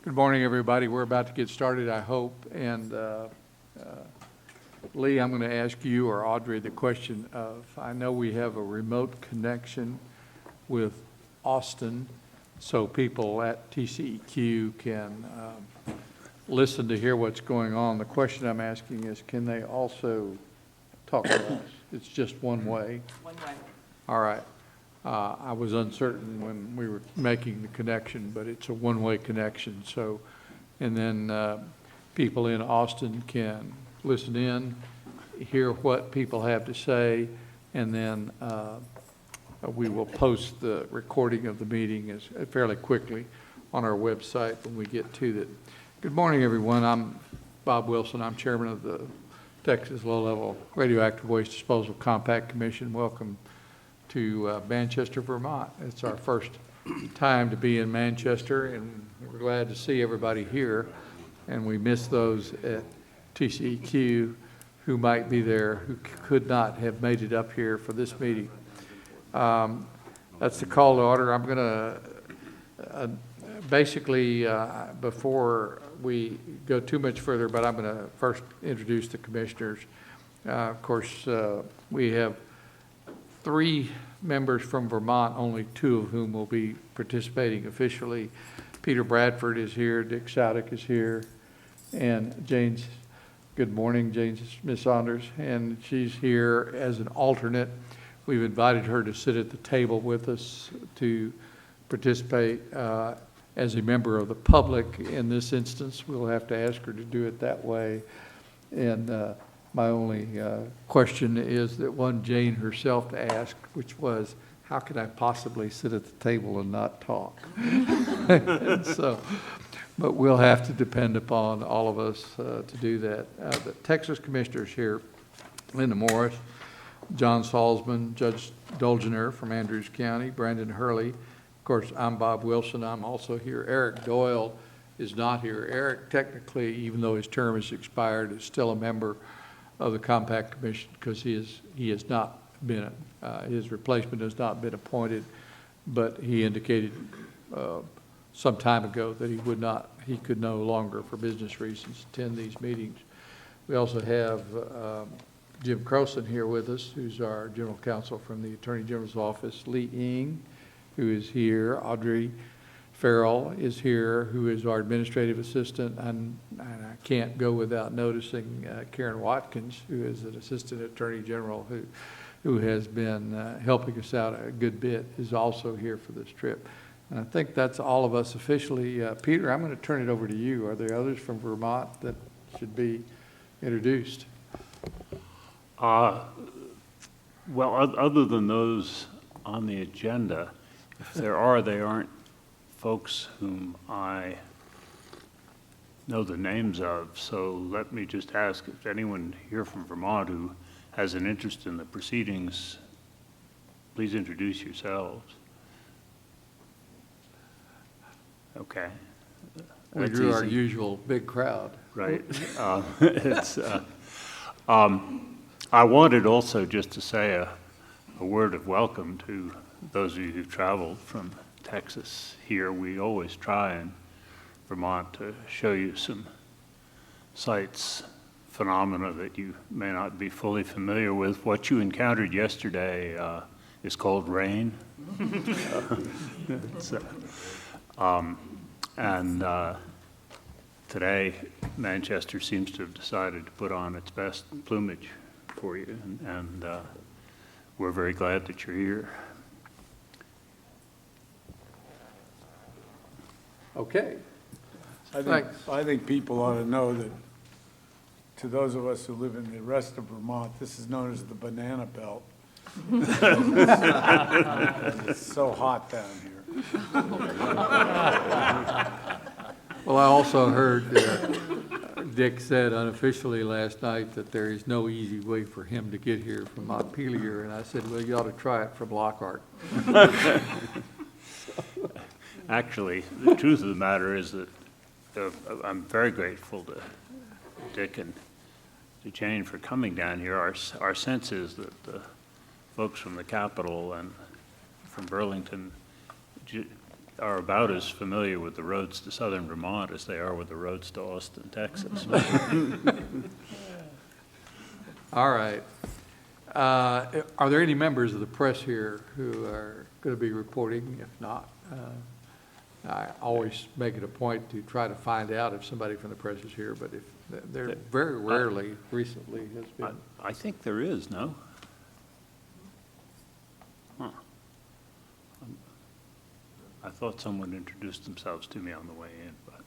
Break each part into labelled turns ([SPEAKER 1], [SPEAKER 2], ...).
[SPEAKER 1] Good morning, everybody. We're about to get started, I hope. And Lee, I'm going to ask you or Audrey the question of, I know we have a remote connection with Austin, so people at TCEQ can listen to hear what's going on. The question I'm asking is, can they also talk to us? It's just one way.
[SPEAKER 2] One way.
[SPEAKER 1] All right. I was uncertain when we were making the connection, but it's a one-way connection. So, and then people in Austin can listen in, hear what people have to say, and then we will post the recording of the meeting fairly quickly on our website when we get to it. Good morning, everyone. I'm Bob Wilson. I'm chairman of the Texas Low-Level Radioactive Waste Disposal Compact Commission. Welcome to Manchester, Vermont. It's our first time to be in Manchester, and we're glad to see everybody here. And we miss those at TCEQ who might be there, who could not have made it up here for this meeting. That's the call to order. I'm going to basically, before we go too much further, but I'm going to first introduce the commissioners. Of course, we have 3 members from Vermont, only 2 of whom will be participating officially. Peter Bradford is here, Dick Saudick is here, and Jane's, good morning, Jane's Miss Saunders, and she's here as an alternate. We've invited her to sit at the table with us to participate as a member of the public. In this instance, we'll have to ask her to do it that way. And my only question is that one Jane herself asked, which was, how could I possibly sit at the table and not talk? And so, but we'll have to depend upon all of us to do that. The Texas commissioners here, Linda Morris, John Salzman, Judge Dolgener from Andrews County, Brandon Hurley. Of course, I'm Bob Wilson. I'm also here. Eric Doyle is not here. Eric, technically, even though his term has expired, is still a member of the Compact Commission because he has not been, his replacement has not been appointed, but he indicated some time ago that he could no longer, for business reasons, attend these meetings. We also have Jim Croson here with us, who's our general counsel from the Attorney General's office, Lee Ng, who is here, Audrey Farrell is here, who is our administrative assistant, and I can't go without noticing Karen Watkins, who is an assistant attorney general who has been helping us out a good bit, is also here for this trip. And I think that's all of us officially. Peter, I'm going to turn it over to you. Are there others from Vermont that should be introduced?
[SPEAKER 3] Well, other than those on the agenda, if there are, they aren't folks whom I know the names of, so let me just ask if anyone here from Vermont who has an interest in the proceedings, please introduce yourselves. Okay.
[SPEAKER 1] We drew our usual big crowd.
[SPEAKER 3] Right. I wanted also just to say a word of welcome to those of you who've traveled from Texas here. We always try in Vermont to show you some sights, phenomena that you may not be fully familiar with. What you encountered yesterday is called rain. Today, Manchester seems to have decided to put on its best plumage for you, and we're very glad that you're here.
[SPEAKER 1] Okay.
[SPEAKER 4] I think people ought to know that to those of us who live in the rest of Vermont, this is known as the banana belt. It's so hot down here.
[SPEAKER 1] Well, I also heard Dick said unofficially last night that there is no easy way for him to get here from Montpelier, and I said, well, you ought to try it from Lockhart.
[SPEAKER 3] Actually, the truth of the matter is that I'm very grateful to Dick and to Jane for coming down here. Our sense is that the folks from the Capitol and from Burlington are about as familiar with the roads to southern Vermont as they are with the roads to Austin, Texas.
[SPEAKER 1] All right. Are there any members of the press here who are going to be reporting? If not, I always make it a point to try to find out if somebody from the press is here, but if there very rarely recently has been.
[SPEAKER 3] I think there is, no? Huh. I thought someone introduced themselves to me on the way in, but.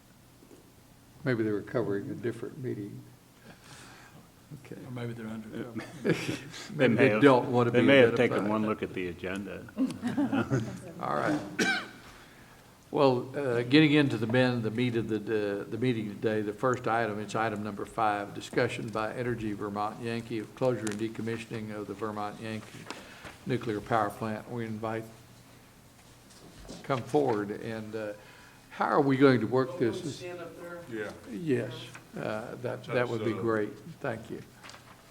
[SPEAKER 1] Maybe they were covering a different meeting. Okay.
[SPEAKER 2] Or maybe they're undercover.
[SPEAKER 1] Maybe they don't want to be
[SPEAKER 3] They may have
[SPEAKER 1] identified.
[SPEAKER 3] taken one look at the agenda.
[SPEAKER 1] All right. Well, getting into the meat of the meeting today, the first item, it's item number 5, discussion by Energy Vermont Yankee of closure and decommissioning of the Vermont Yankee nuclear power plant. We invite, come forward, and how are we going to work this?
[SPEAKER 5] Stand up there.
[SPEAKER 2] Yeah.
[SPEAKER 1] Yes, that would be great. Thank you.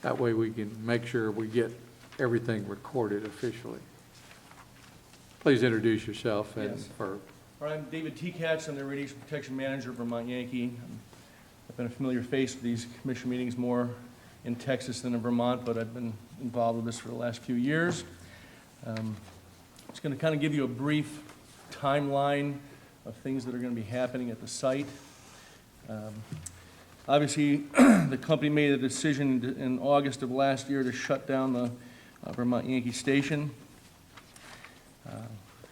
[SPEAKER 1] That way we can make sure we get everything recorded officially. Please introduce yourself and
[SPEAKER 5] Yes.
[SPEAKER 1] for.
[SPEAKER 5] All right, I'm David Tekatz. I'm the Radiation Protection Manager of Vermont Yankee. I've been a familiar face with these commission meetings more in Texas than in Vermont, but I've been involved with this for the last few years. I'm just going to kind of give you a brief timeline of things that are going to be happening at the site. Obviously, the company made a decision in August of last year to shut down the Vermont Yankee Station.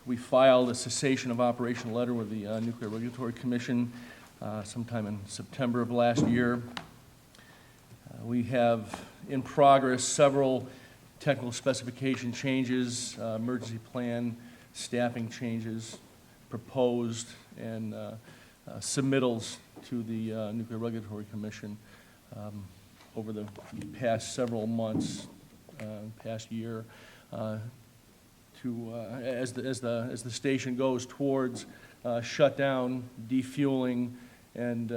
[SPEAKER 5] We filed a cessation of operation letter with the Nuclear Regulatory Commission sometime in September of last year. We have in progress several technical specification changes, emergency plan, staffing changes proposed, and submittals to the Nuclear Regulatory Commission over the past several months, past year. As the station goes towards shutdown, defueling, and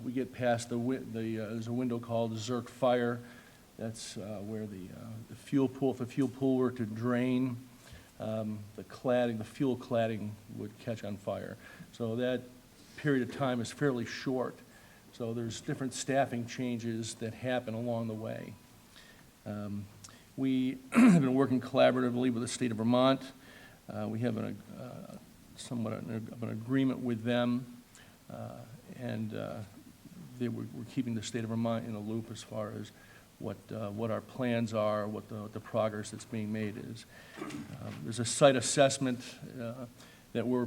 [SPEAKER 5] we get past there's a window called the Zerk fire. That's where the fuel pool, if the fuel pool were to drain, the fuel cladding would catch on fire. So that period of time is fairly short. So there's different staffing changes that happen along the way. We have been working collaboratively with the state of Vermont. We have somewhat of an agreement with them, and we're keeping the state of Vermont in a loop as far as what our plans are, what the progress that's being made is. There's a site assessment that we're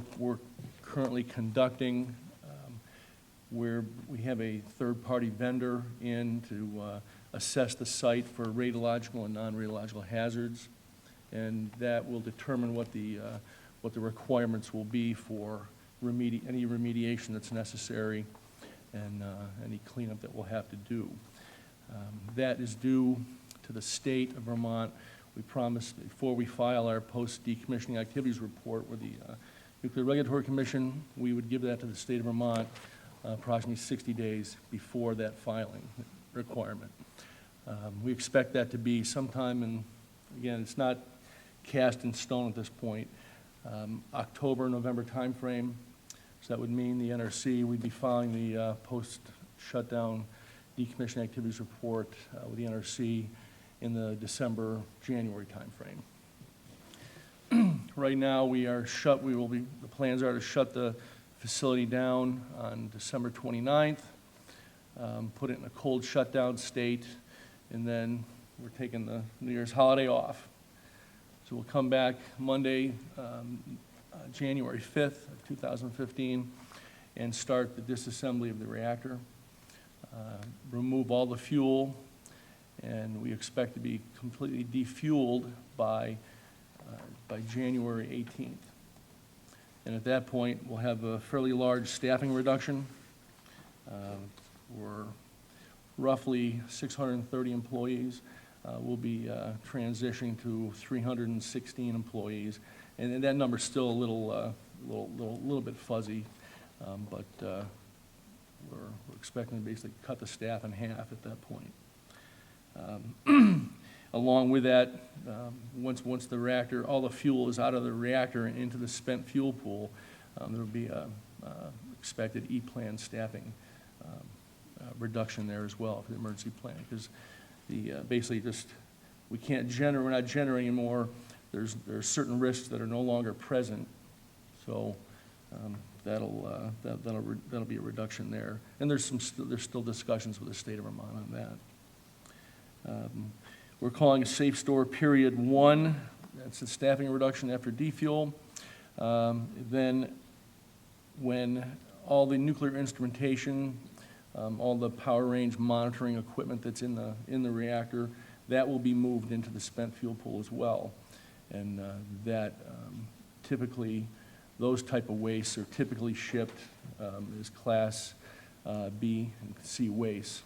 [SPEAKER 5] currently conducting, where we have a third-party vendor in to assess the site for radiological and non-radiological hazards, and that will determine what the requirements will be for any remediation that's necessary and any cleanup that we'll have to do. That is due to the state of Vermont. We promised before we file our post-decommissioning activities report with the Nuclear Regulatory Commission, we would give that to the state of Vermont approximately 60 days before that filing requirement. We expect that to be sometime in, again, it's not cast in stone at this point, October, November timeframe. So that would mean the NRC, we'd be filing the post-shutdown decommissioning activities report with the NRC in the December, January timeframe. Right now, the plans are to shut the facility down on December 29th, put it in a cold shutdown state, and then we're taking the New Year's holiday off. So we'll come back Monday, January 5th of 2015, and start the disassembly of the reactor, remove all the fuel, and we expect to be completely defueled by January 18th. And at that point, we'll have a fairly large staffing reduction. We're roughly 630 employees. We'll be transitioning to 316 employees, and that number's still a little bit fuzzy, but we're expecting to basically cut the staff in half at that point. Along with that, once the reactor, all the fuel is out of the reactor and into the spent fuel pool, There will be a expected E-plan staffing reduction there as well for the emergency plan, because basically just, we can't generate, we're not generating anymore. There are certain risks that are no longer present, so that'll be a reduction there. And there's still discussions with the state of Vermont on that. We're calling a Safe Store Period 1. That's a staffing reduction after defuel. Then when all the nuclear instrumentation, all the power range monitoring equipment that's in the reactor, that will be moved into the spent fuel pool as well. And that typically, those type of wastes are typically shipped as Class B and C waste.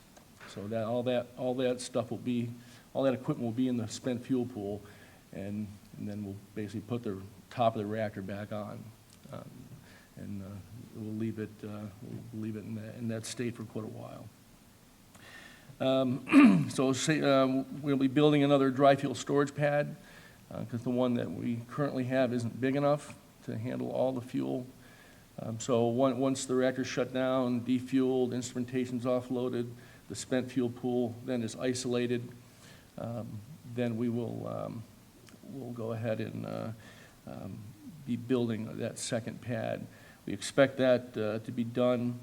[SPEAKER 5] So that all that stuff will be, all that equipment will be in the spent fuel pool, and then we'll basically put the top of the reactor back on, and we'll leave it in that state for quite a while. We'll be building another dry fuel storage pad, because the one that we currently have isn't big enough to handle all the fuel. So once the reactor's shut down, defueled, instrumentation's offloaded, the spent fuel pool then is isolated, then we'll go ahead and be building that second pad. We expect that to be done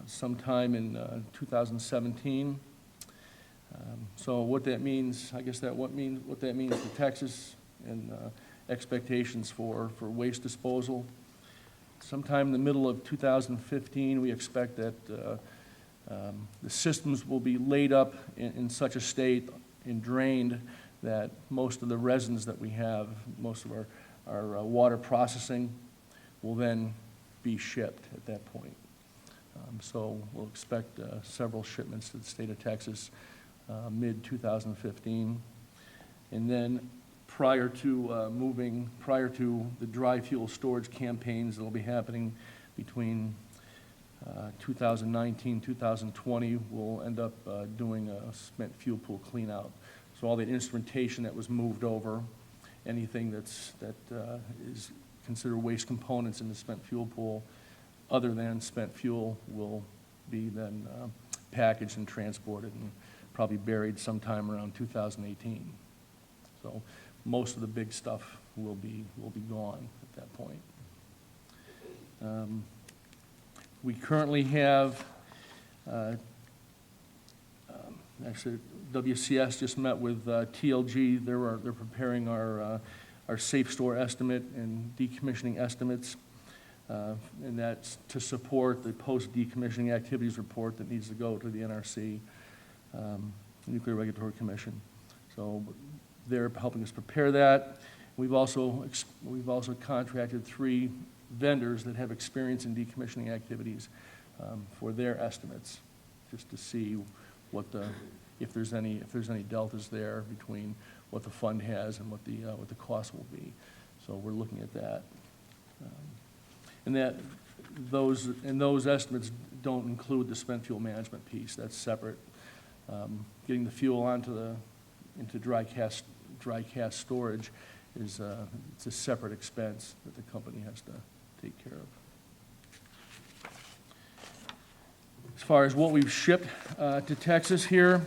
[SPEAKER 5] sometime in 2017. So what that means, I guess what that means for Texas and expectations for waste disposal. Sometime in the middle of 2015, we expect that the systems will be laid up in such a state and drained that most of the resins that we have, most of our water processing, will then be shipped at that point. So we'll expect several shipments to the state of Texas mid-2015. And then prior to the dry fuel storage campaigns that will be happening between 2019, 2020, we'll end up doing a spent fuel pool clean out. So all the instrumentation that was moved over, anything that is considered waste components in the spent fuel pool, other than spent fuel, will be then packaged and transported and probably buried sometime around 2018. So most of the big stuff will be gone at that point. We currently have, actually, WCS just met with TLG. They're preparing our safe store estimate and decommissioning estimates, and that's to support the post-decommissioning activities report that needs to go to the NRC, Nuclear Regulatory Commission. So they're helping us prepare that. We've also contracted 3 vendors that have experience in decommissioning activities for their estimates, just to see if there's any deltas there between what the fund has and what the cost will be. So we're looking at that, and those estimates don't include the spent fuel management piece. That's separate. Getting the fuel into dry cast storage it's a separate expense that the company has to take care of. As far as what we've shipped to Texas here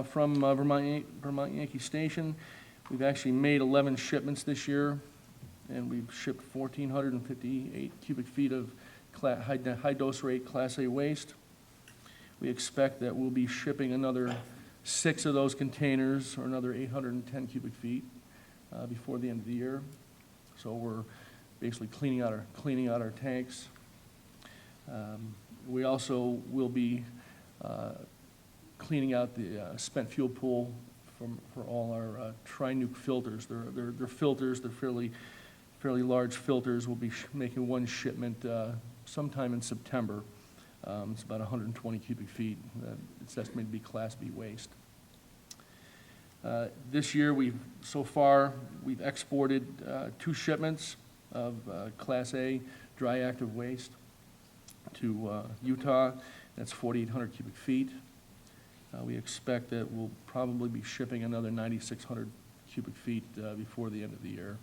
[SPEAKER 5] from Vermont Yankee Station, we've actually made 11 shipments this year, and we've shipped 1,458 cubic feet of high dose rate Class A waste. We expect that we'll be shipping another 6 of those containers, or another 810 cubic feet, before the end of the year. So we're basically cleaning out our tanks. We also will be cleaning out the spent fuel pool for all our tri-nuke filters. They're filters. They're fairly large filters. We'll be making one shipment sometime in September. It's about 120 cubic feet. It's estimated to be Class B waste. This year, we've exported 2 shipments of Class A dry active waste to Utah. That's 4,800 cubic feet. We expect that we'll probably be shipping another 9,600 cubic feet before the end of the year.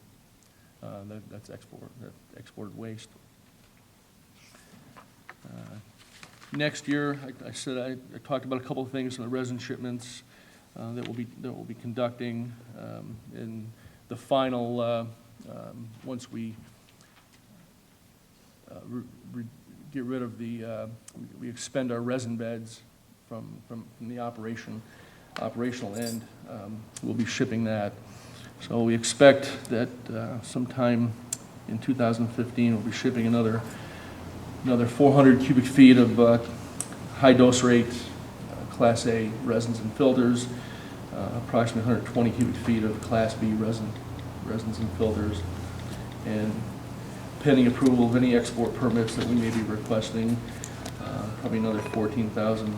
[SPEAKER 5] That's exported waste. Next year, I said, I talked about a couple of things, the resin shipments that we'll be conducting, and the final, once we get rid of we expend our resin beds from the operational end, we'll be shipping that. So we expect that sometime in 2015, we'll be shipping another 400 cubic feet of high dose rate Class A resins and filters, approximately 120 cubic feet of Class B resins and filters, and pending approval of any export permits that we may be requesting, probably another 14,000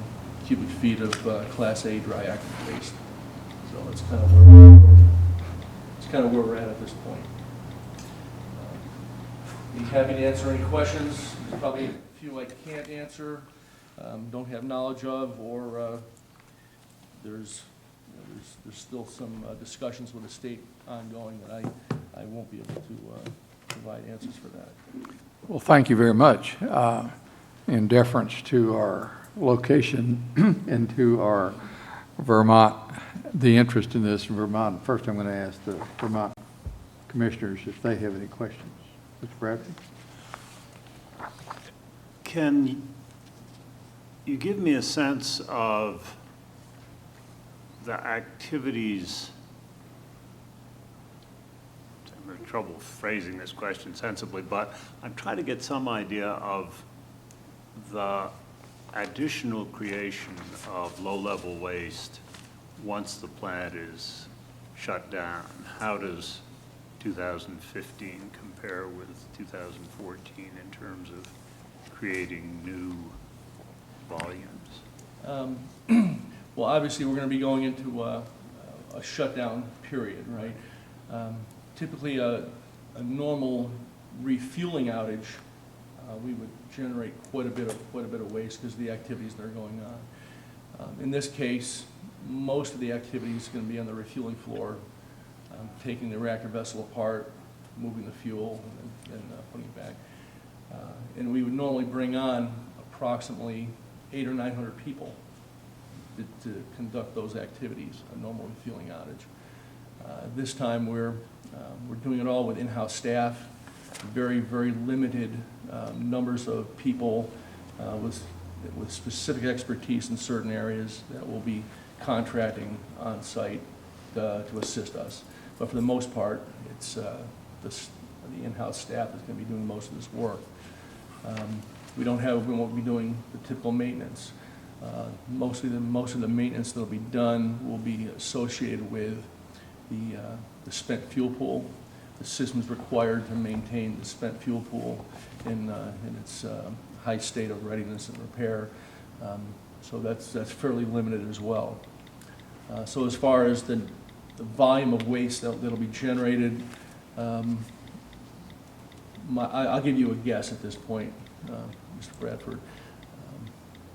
[SPEAKER 5] cubic feet of Class A dry active waste. So that's kind of where we're at this point. Be happy to answer any questions. There's probably a few I can't answer, don't have knowledge of, or there's still some discussions with the state ongoing that I won't be able to provide answers for that.
[SPEAKER 1] Well, thank you very much. In deference to our location and to our Vermont, the interest in this in Vermont, first I'm going to ask the Vermont commissioners if they have any questions. Mr. Bradley?
[SPEAKER 3] Can you give me a sense of the activities? I'm having trouble phrasing this question sensibly, but I'm trying to get some idea of the additional creation of low-level waste once the plant is shut down. How does 2015 compare with 2014 in terms of creating new volumes?
[SPEAKER 5] Well, obviously, we're going to be going into a shutdown period, right? Typically, a normal refueling outage, we would generate quite a bit of waste because of the activities that are going on. In this case, most of the activity is going to be on the refueling floor, taking the reactor vessel apart, moving the fuel, and putting it back. And we would normally bring on approximately 800 or 900 people to conduct those activities, a normal refueling outage. This time we're doing it all with in-house staff, very limited numbers of people with specific expertise in certain areas that will be contracting on site to assist us. But for the most part, it's the in-house staff is going to be doing most of this work. We won't be doing the typical maintenance. Most of the maintenance that will be done will be associated with the spent fuel pool, the systems required to maintain the spent fuel pool in its high state of readiness and repair. So that's fairly limited as well. So as far as the volume of waste that'll be generated, I'll give you a guess at this point, Mr. Bradford.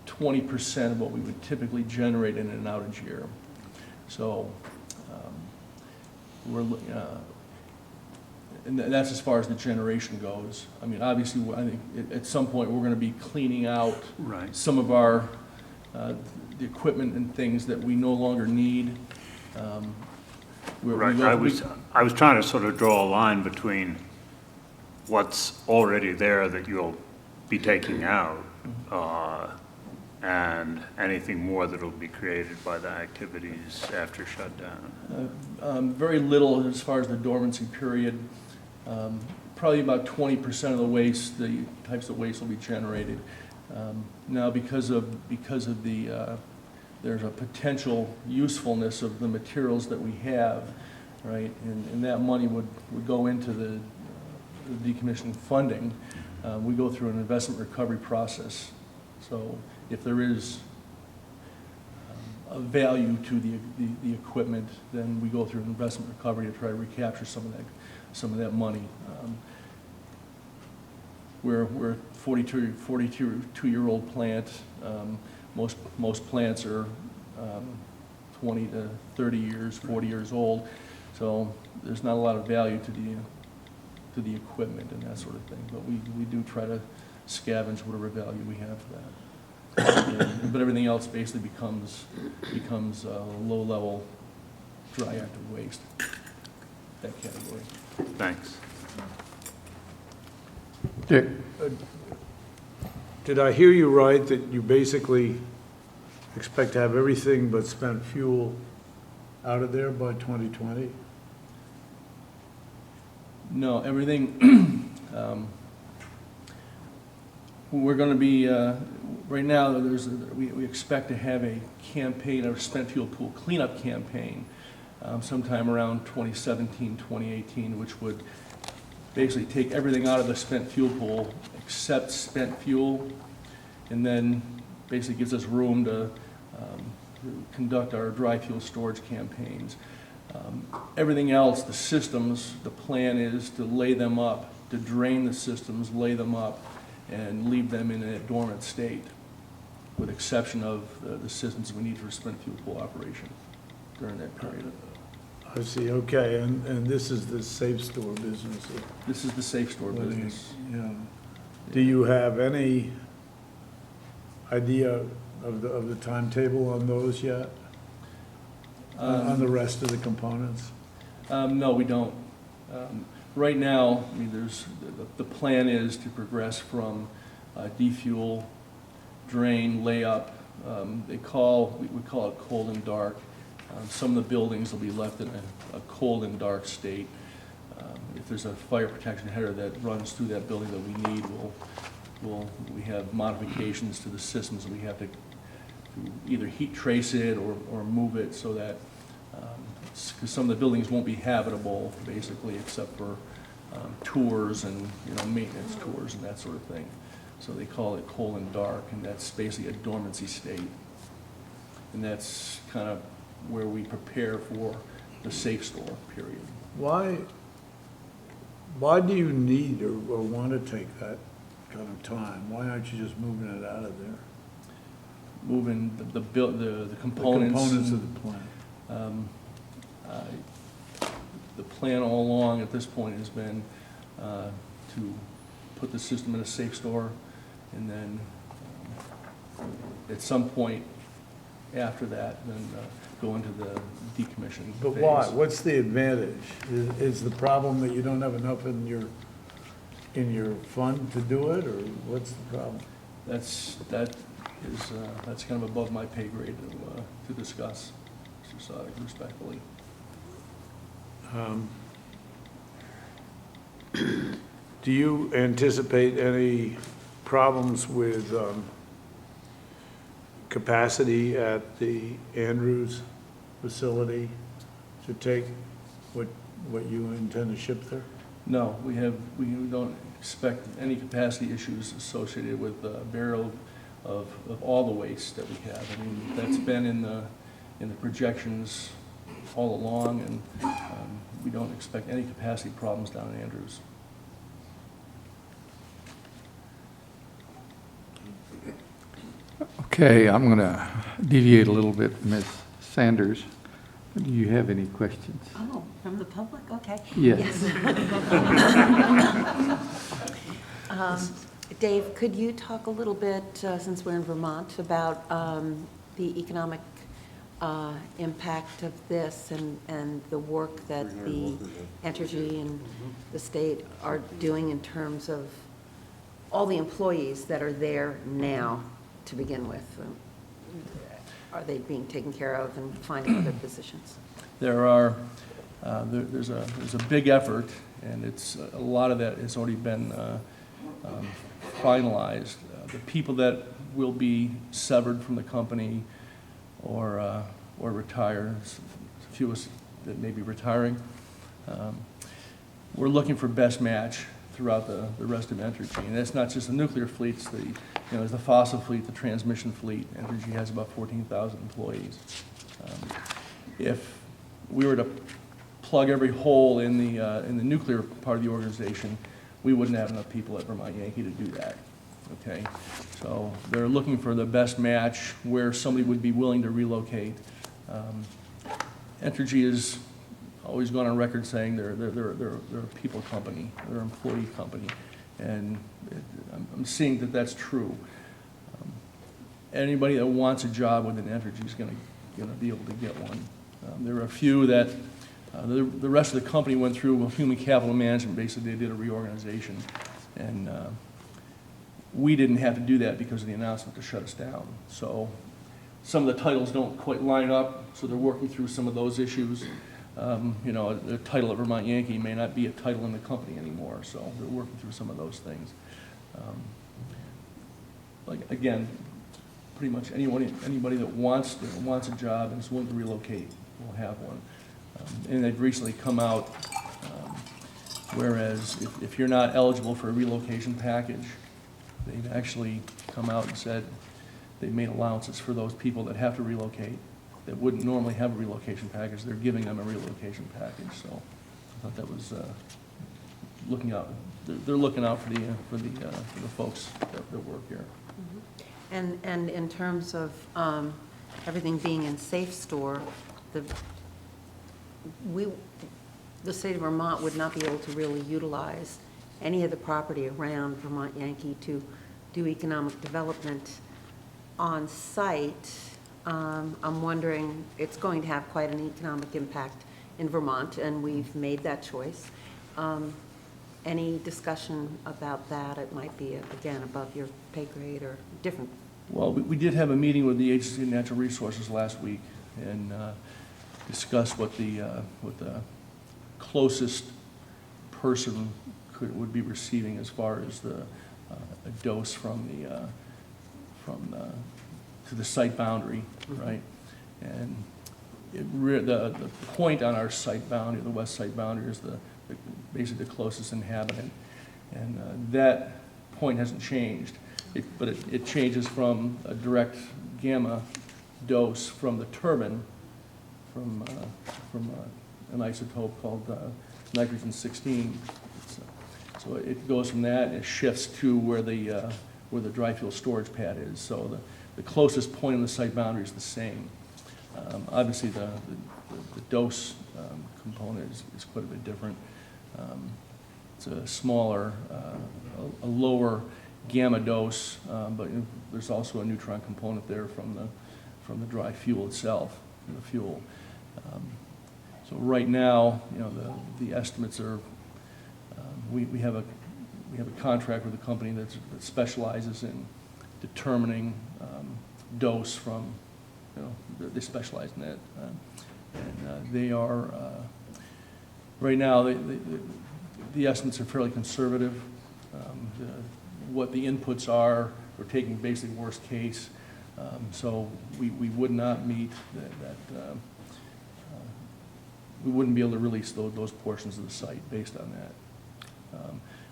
[SPEAKER 5] 20% of what we would typically generate in an outage year. So and that's as far as the generation goes. I mean, obviously, I think at some point we're going to be cleaning out some of our the equipment and things that we no longer need.
[SPEAKER 3] I was trying to sort of draw a line between what's already there that you'll be taking out and anything more that will be created by the activities after shutdown.
[SPEAKER 5] Very little as far as the dormancy period. Probably about 20% of the waste, the types of waste will be generated. Now, because of the there's a potential usefulness of the materials that we have, right? And that money would go into the decommissioning funding. We go through an investment recovery process. So if there is a value to the equipment, then we go through an investment recovery to try to recapture some of that money. We're a 42-year-old plant. Most plants are 20 to 30 years, 40 years old. So there's not a lot of value to the equipment and that sort of thing. But we do try to scavenge whatever value we have for that. But everything else basically becomes low-level dry active waste, that category.
[SPEAKER 3] Thanks.
[SPEAKER 1] Dick?
[SPEAKER 4] Did I hear you right, that you basically expect to have everything but spent fuel out of there by 2020?
[SPEAKER 5] No, everything, we're going to be, right now, we expect to have a campaign, a spent fuel pool cleanup campaign sometime around 2017, 2018, which would basically take everything out of the spent fuel pool except spent fuel, and then basically gives us room to conduct our dry fuel storage campaigns. Everything else, the systems, the plan is to lay them up, to drain the systems, lay them up, and leave them in a dormant state, with exception of the systems we need for spent fuel pool operation during that period.
[SPEAKER 4] I see, okay, and this is the safe store business?
[SPEAKER 5] This is the safe store
[SPEAKER 4] Well,
[SPEAKER 5] business.
[SPEAKER 4] Yeah. Do you have any idea of the timetable on those yet? On the rest of the components?
[SPEAKER 5] No, we don't. Right now, I mean, the plan is to progress from defuel, drain, layup. We call it cold and dark. Some of the buildings will be left in a cold and dark state. If there's a fire protection header that runs through that building that we need, we have modifications to the systems that we have to either heat trace it or move it so that, because some of the buildings won't be habitable, basically, except for tours and, maintenance tours and that sort of thing. So they call it cold and dark, and that's basically a dormancy state. And that's kind of where we prepare for the safe store period.
[SPEAKER 4] Why do you need or want to take that kind of time? Why aren't you just moving it out of there?
[SPEAKER 5] Moving the components.
[SPEAKER 4] The components of the plant.
[SPEAKER 5] The plan all along at this point has been to put the system in a safe store, and then at some point after that, then go into the decommissioning phase.
[SPEAKER 4] But why? What's the advantage? Is the problem that you don't have enough in your fund to do it, or what's the problem?
[SPEAKER 5] That's kind of above my pay grade to discuss, Mr. Sodick, respectfully.
[SPEAKER 4] Do you anticipate any problems with capacity at the Andrews facility to take what you intend to ship there?
[SPEAKER 5] No, we don't expect any capacity issues associated with burial of all the waste that we have. I mean, that's been in the projections all along, and we don't expect any capacity problems down in Andrews.
[SPEAKER 1] Okay, I'm going to deviate a little bit, Ms. Sanders. Do you have any questions?
[SPEAKER 2] Oh, from the public? Okay.
[SPEAKER 1] Yes.
[SPEAKER 2] Dave, could you talk a little bit, since we're in Vermont, about the economic impact of this and the work that the Entergy and the state are doing in terms of all the employees that are there now to begin with? Are they being taken care of and finding other positions?
[SPEAKER 5] There's a big effort, and a lot of that has already been finalized. The people that will be severed from the company or retire, a few of us that may be retiring, we're looking for best match throughout the rest of Entergy. And that's not just the nuclear fleets, there's the fossil fleet, the transmission fleet. Entergy has about 14,000 employees. If we were to plug every hole in the nuclear part of the organization, we wouldn't have enough people at Vermont Yankee to do that, okay? So they're looking for the best match where somebody would be willing to relocate. Entergy has always gone on record saying they're a people company, they're an employee company, and I'm seeing that that's true. Anybody that wants a job within Entergy is gonna be able to get one. There are a few that, the rest of the company went through human capital management. Basically, they did a reorganization, and we didn't have to do that because of the announcement to shut us down. So some of the titles don't quite line up, so they're working through some of those issues. You know, the title of Vermont Yankee may not be a title in the company anymore, so they're working through some of those things. Like, again, pretty much anybody that wants a job and is willing to relocate will have one. And they've recently come out, whereas if you're not eligible for a relocation package, they've actually come out and said they've made allowances for those people that have to relocate, that wouldn't normally have a relocation package. They're giving them a relocation package. So I thought that was looking out. They're looking out for the folks that work here.
[SPEAKER 2] And in terms of everything being in safe store, the state of Vermont would not be able to really utilize any of the property around Vermont Yankee to do economic development on site. I'm wondering, it's going to have quite an economic impact in Vermont, and we've made that choice. Any discussion about that? It might be, again, above your pay grade or different.
[SPEAKER 5] Well, we did have a meeting with the Agency of Natural Resources last week and discussed what the closest person would be receiving as far as a dose from to the site boundary, right? And the point on our site boundary, the west site boundary, is basically the closest inhabitant, and that point hasn't changed. But it changes from a direct gamma dose from the turbine, from an isotope called nitrogen-16. So it goes from that and it shifts to where the dry fuel storage pad is. So the closest point on the site boundary is the same. Obviously, the dose component is quite a bit different. It's a smaller, a lower gamma dose, but there's also a neutron component there from the dry fuel itself, the fuel. So right now, you know, the estimates are, we have a contract with a company that specializes in determining dose from, you know, they specialize in that, and they are right now the estimates are fairly conservative. What the inputs are, we're taking basically worst case, so we would not meet that we wouldn't be able to release those portions of the site based on that.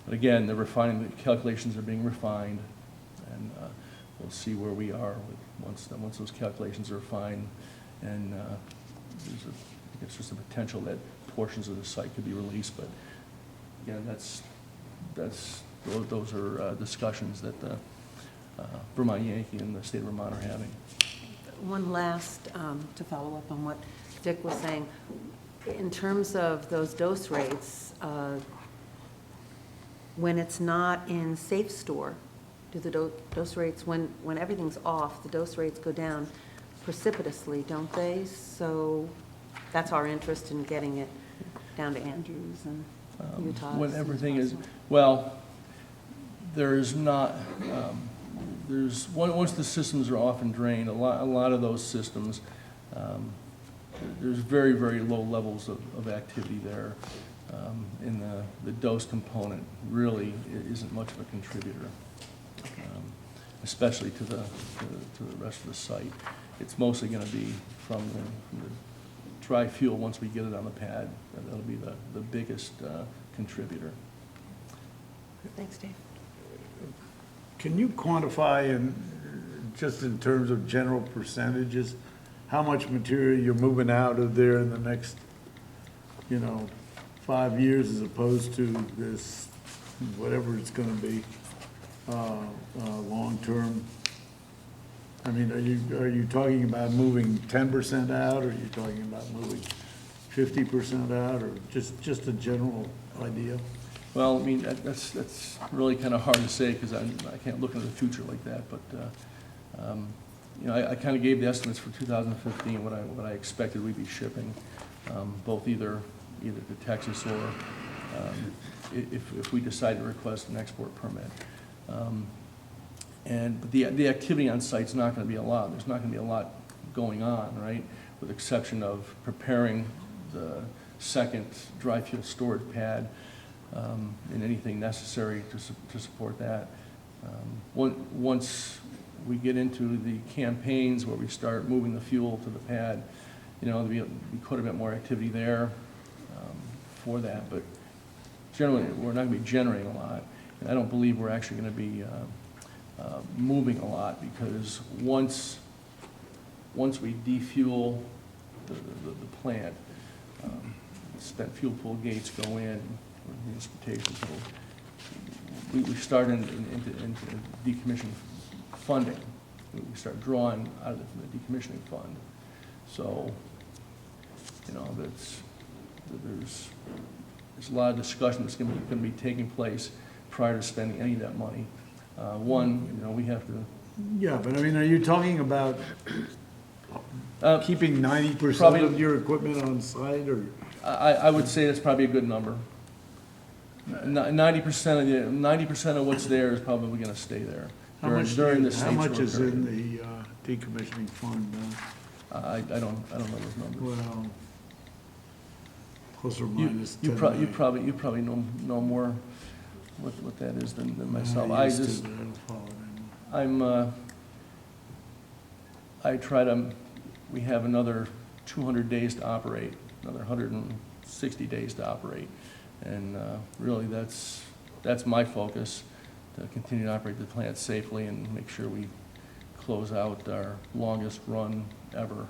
[SPEAKER 5] But again, they're refining, the calculations are being refined, and we'll see where we are once those calculations are refined, and I guess there's a potential that portions of the site could be released, but again, those are discussions that the Vermont Yankee and the state of Vermont are having.
[SPEAKER 2] One last, to follow up on what Dick was saying, in terms of those dose rates, when it's not in safe store, do the dose rates, when everything's off, the dose rates go down precipitously, don't they? So that's our interest in getting it down to Andrews and Utah.
[SPEAKER 5] When everything is, well, there's not, once the systems are off and drained, a lot of those systems, there's very, very low levels of activity there. And the dose component really isn't much of a contributor, especially to the rest of the site. It's mostly going to be from the dry fuel once we get it on the pad. That'll be the biggest contributor.
[SPEAKER 2] Thanks, Dave.
[SPEAKER 4] Can you quantify, just in terms of general percentages, how much material you're moving out of there in the next, 5 years, as opposed to this, whatever it's going to be, long-term? I mean, are you talking about moving 10% out, or are you talking about moving 50% out, or just a general idea?
[SPEAKER 5] Well, I mean, that's really kind of hard to say, because I can't look into the future like that, but, you know, I kind of gave the estimates for 2015, what I expected we'd be shipping, both either to Texas or if we decide to request an export permit. But the activity on site's not going to be a lot. There's not going to be a lot going on, right? With the exception of preparing the second dry fuel storage pad, and anything necessary to support that. Once we get into the campaigns where we start moving the fuel to the pad, you know, there'll be quite a bit more activity there for that. But generally, we're not going to be generating a lot. And I don't believe we're actually going to be moving a lot, because once we defuel the plant, spent fuel pool gates go in, or transportation, so we start into decommissioning funding. We start drawing out of the decommissioning fund. So, you know, there's a lot of discussion that's going to be taking place prior to spending any of that money. One, you know, we have to.
[SPEAKER 4] Yeah, but I mean, are you talking about keeping 90%
[SPEAKER 5] Probably-
[SPEAKER 4] of your equipment on site, or?
[SPEAKER 5] I would say that's probably a good number. 90% of what's there is probably going to stay there
[SPEAKER 4] How much
[SPEAKER 5] during this
[SPEAKER 4] how
[SPEAKER 5] state
[SPEAKER 4] much
[SPEAKER 5] short
[SPEAKER 4] is
[SPEAKER 5] period.
[SPEAKER 4] in the decommissioning fund?
[SPEAKER 5] I don't know those numbers.
[SPEAKER 4] Well, plus or
[SPEAKER 5] You
[SPEAKER 4] minus
[SPEAKER 5] you
[SPEAKER 4] 10
[SPEAKER 5] prob- you
[SPEAKER 4] million.
[SPEAKER 5] probably know more what that is than myself.
[SPEAKER 4] I
[SPEAKER 5] I
[SPEAKER 4] used to,
[SPEAKER 5] just,
[SPEAKER 4] but I don't follow it anymore.
[SPEAKER 5] I try to, we have another 200 days to operate, another 160 days to operate. And really, that's my focus, to continue to operate the plant safely and make sure we close out our longest run ever.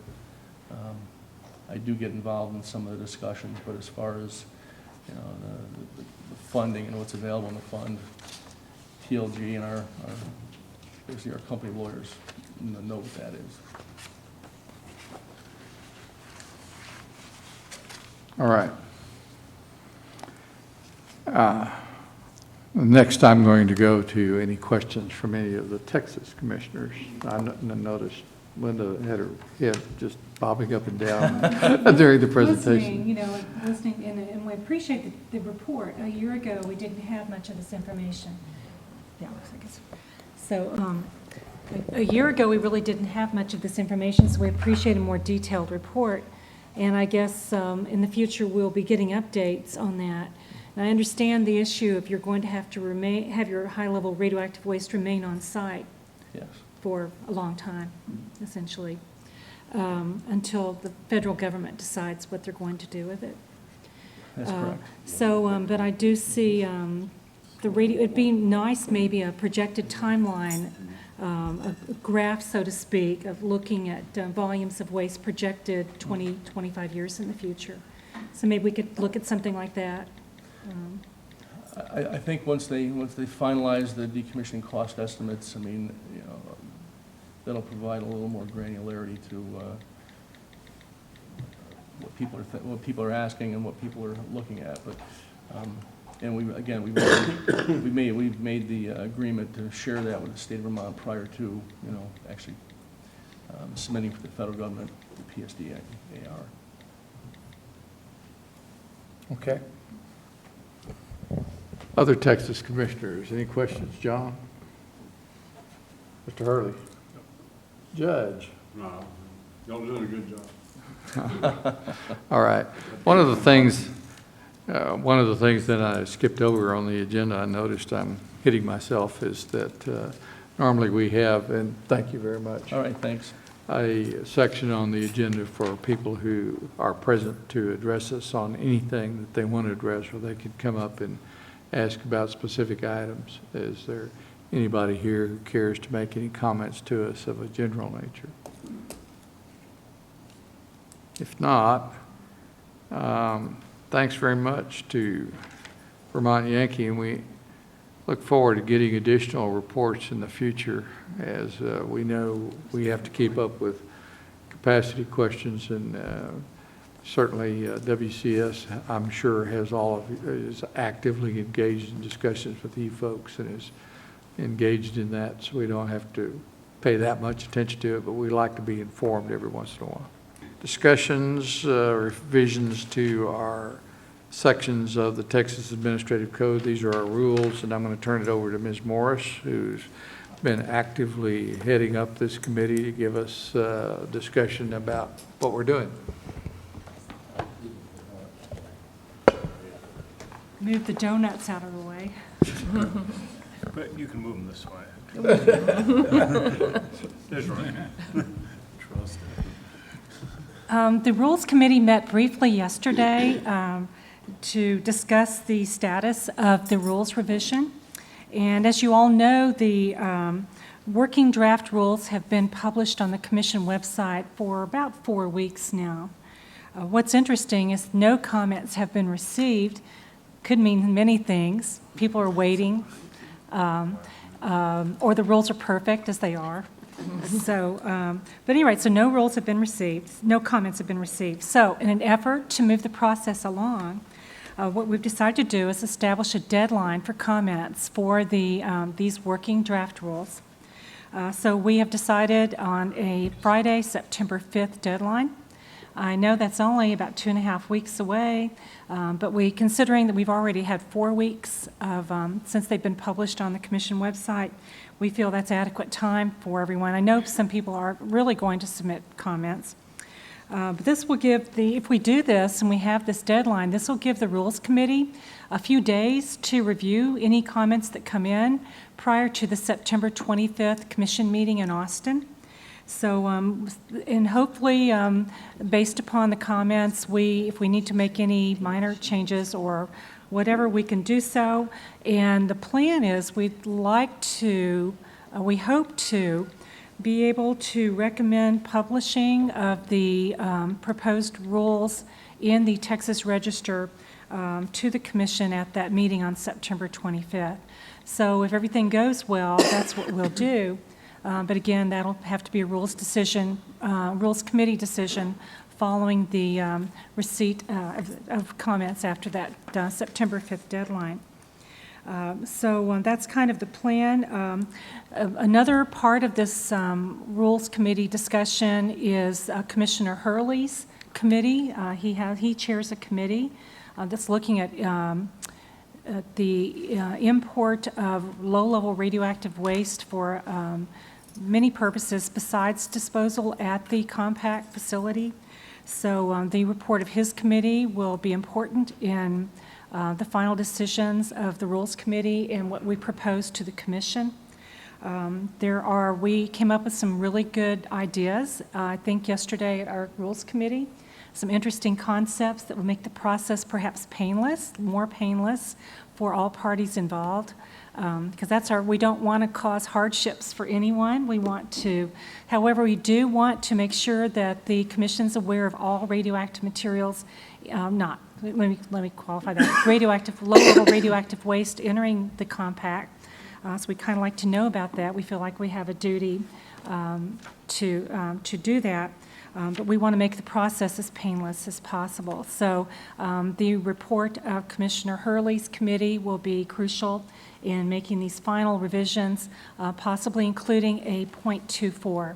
[SPEAKER 5] I do get involved in some of the discussions, but as far as, you know, the funding and what's available in the fund, TLG and basically our company lawyers know what that is.
[SPEAKER 1] All right. Next, I'm going to go to any questions from any of the Texas commissioners. I noticed Linda had her head just bobbing up and down during the presentation.
[SPEAKER 6] Listening, and we appreciate the report. A year ago, we didn't have much of this information. Yeah, looks like it's. So, a year ago, we really didn't have much of this information, so we appreciate a more detailed report. And I guess in the future, we'll be getting updates on that. And I understand the issue if you're going to have your high-level radioactive waste remain on site.
[SPEAKER 5] Yes.
[SPEAKER 6] For a long time, essentially, until the federal government decides what they're going to do with it.
[SPEAKER 5] That's correct.
[SPEAKER 6] But I do see it'd be nice, maybe a projected timeline, a graph, so to speak, of looking at volumes of waste projected 20, 25 years in the future. So maybe we could look at something like that.
[SPEAKER 5] I think once they finalize the decommissioning cost estimates, I mean, you know, that'll provide a little more granularity to what people are asking and what people are looking at. But and we've made the agreement to share that with the state of Vermont prior to, you know, actually submitting for the federal government the PSDAR.
[SPEAKER 1] Okay. Other Texas commissioners, any questions? John? Mr. Hurley? Judge?
[SPEAKER 7] No, y'all doing a good job.
[SPEAKER 1] All right. One of the things that I skipped over on the agenda, I noticed I'm hitting myself, is that normally we have, and thank you very much.
[SPEAKER 5] All right, thanks.
[SPEAKER 1] A section on the agenda for people who are present to address us on anything that they want to address, or they could come up and ask about specific items. Is there anybody here who cares to make any comments to us of a general nature? If not, thanks very much to Vermont Yankee, and we look forward to getting additional reports in the future, as we know we have to keep up with capacity questions and certainly WCS, I'm sure, is actively engaged in discussions with you folks and is engaged in that, so we don't have to pay that much attention to it, but we like to be informed every once in a while. Discussions, revisions to our sections of the Texas Administrative Code. These are our rules, and I'm going to turn it over to Ms. Morris, who's been actively heading up this committee to give us discussion about what we're doing.
[SPEAKER 6] Move the donuts out of the way.
[SPEAKER 3] But you can move them this way. There's right. Trust it.
[SPEAKER 6] The Rules Committee met briefly yesterday to discuss the status of the rules revision. And as you all know, the working draft rules have been published on the Commission website for about 4 weeks now. What's interesting is no comments have been received. Could mean many things. People are waiting, or the rules are perfect, as they are. So, but anyway, so no rules have been received, no comments have been received. So in an effort to move the process along, what we've decided to do is establish a deadline for comments for these working draft rules. So we have decided on a Friday, September 5th deadline. I know that's only about 2.5 weeks away, but considering that we've already had 4 weeks since they've been published on the Commission website, we feel that's adequate time for everyone. I know some people are really going to submit comments, but this will give if we do this and we have this deadline, this will give the Rules Committee a few days to review any comments that come in prior to the September 25th Commission meeting in Austin. So, and hopefully, based upon the comments, if we need to make any minor changes or whatever, we can do so. And the plan is we hope to be able to recommend publishing of the proposed rules in the Texas Register to the Commission at that meeting on September 25th. So if everything goes well, that's what we'll do. But again, that'll have to be a Rules Committee decision following the receipt of comments after that September 5th deadline. So that's kind of the plan. Another part of this Rules Committee discussion is Commissioner Hurley's committee. He chairs a committee that's looking at the import of low-level radioactive waste for many purposes besides disposal at the compact facility. So the report of his committee will be important in the final decisions of the Rules Committee and what we propose to the Commission. We came up with some really good ideas, I think yesterday at our Rules Committee, some interesting concepts that will make the process perhaps more painless for all parties involved. Because we don't want to cause hardships for anyone. However, we do want to make sure that the Commission's aware of all radioactive materials, let me qualify that, low-level radioactive waste entering the compact. So we kind of like to know about that. We feel like we have a duty to do that. But we want to make the process as painless as possible. So the report of Commissioner Hurley's committee will be crucial in making these final revisions, possibly including a .24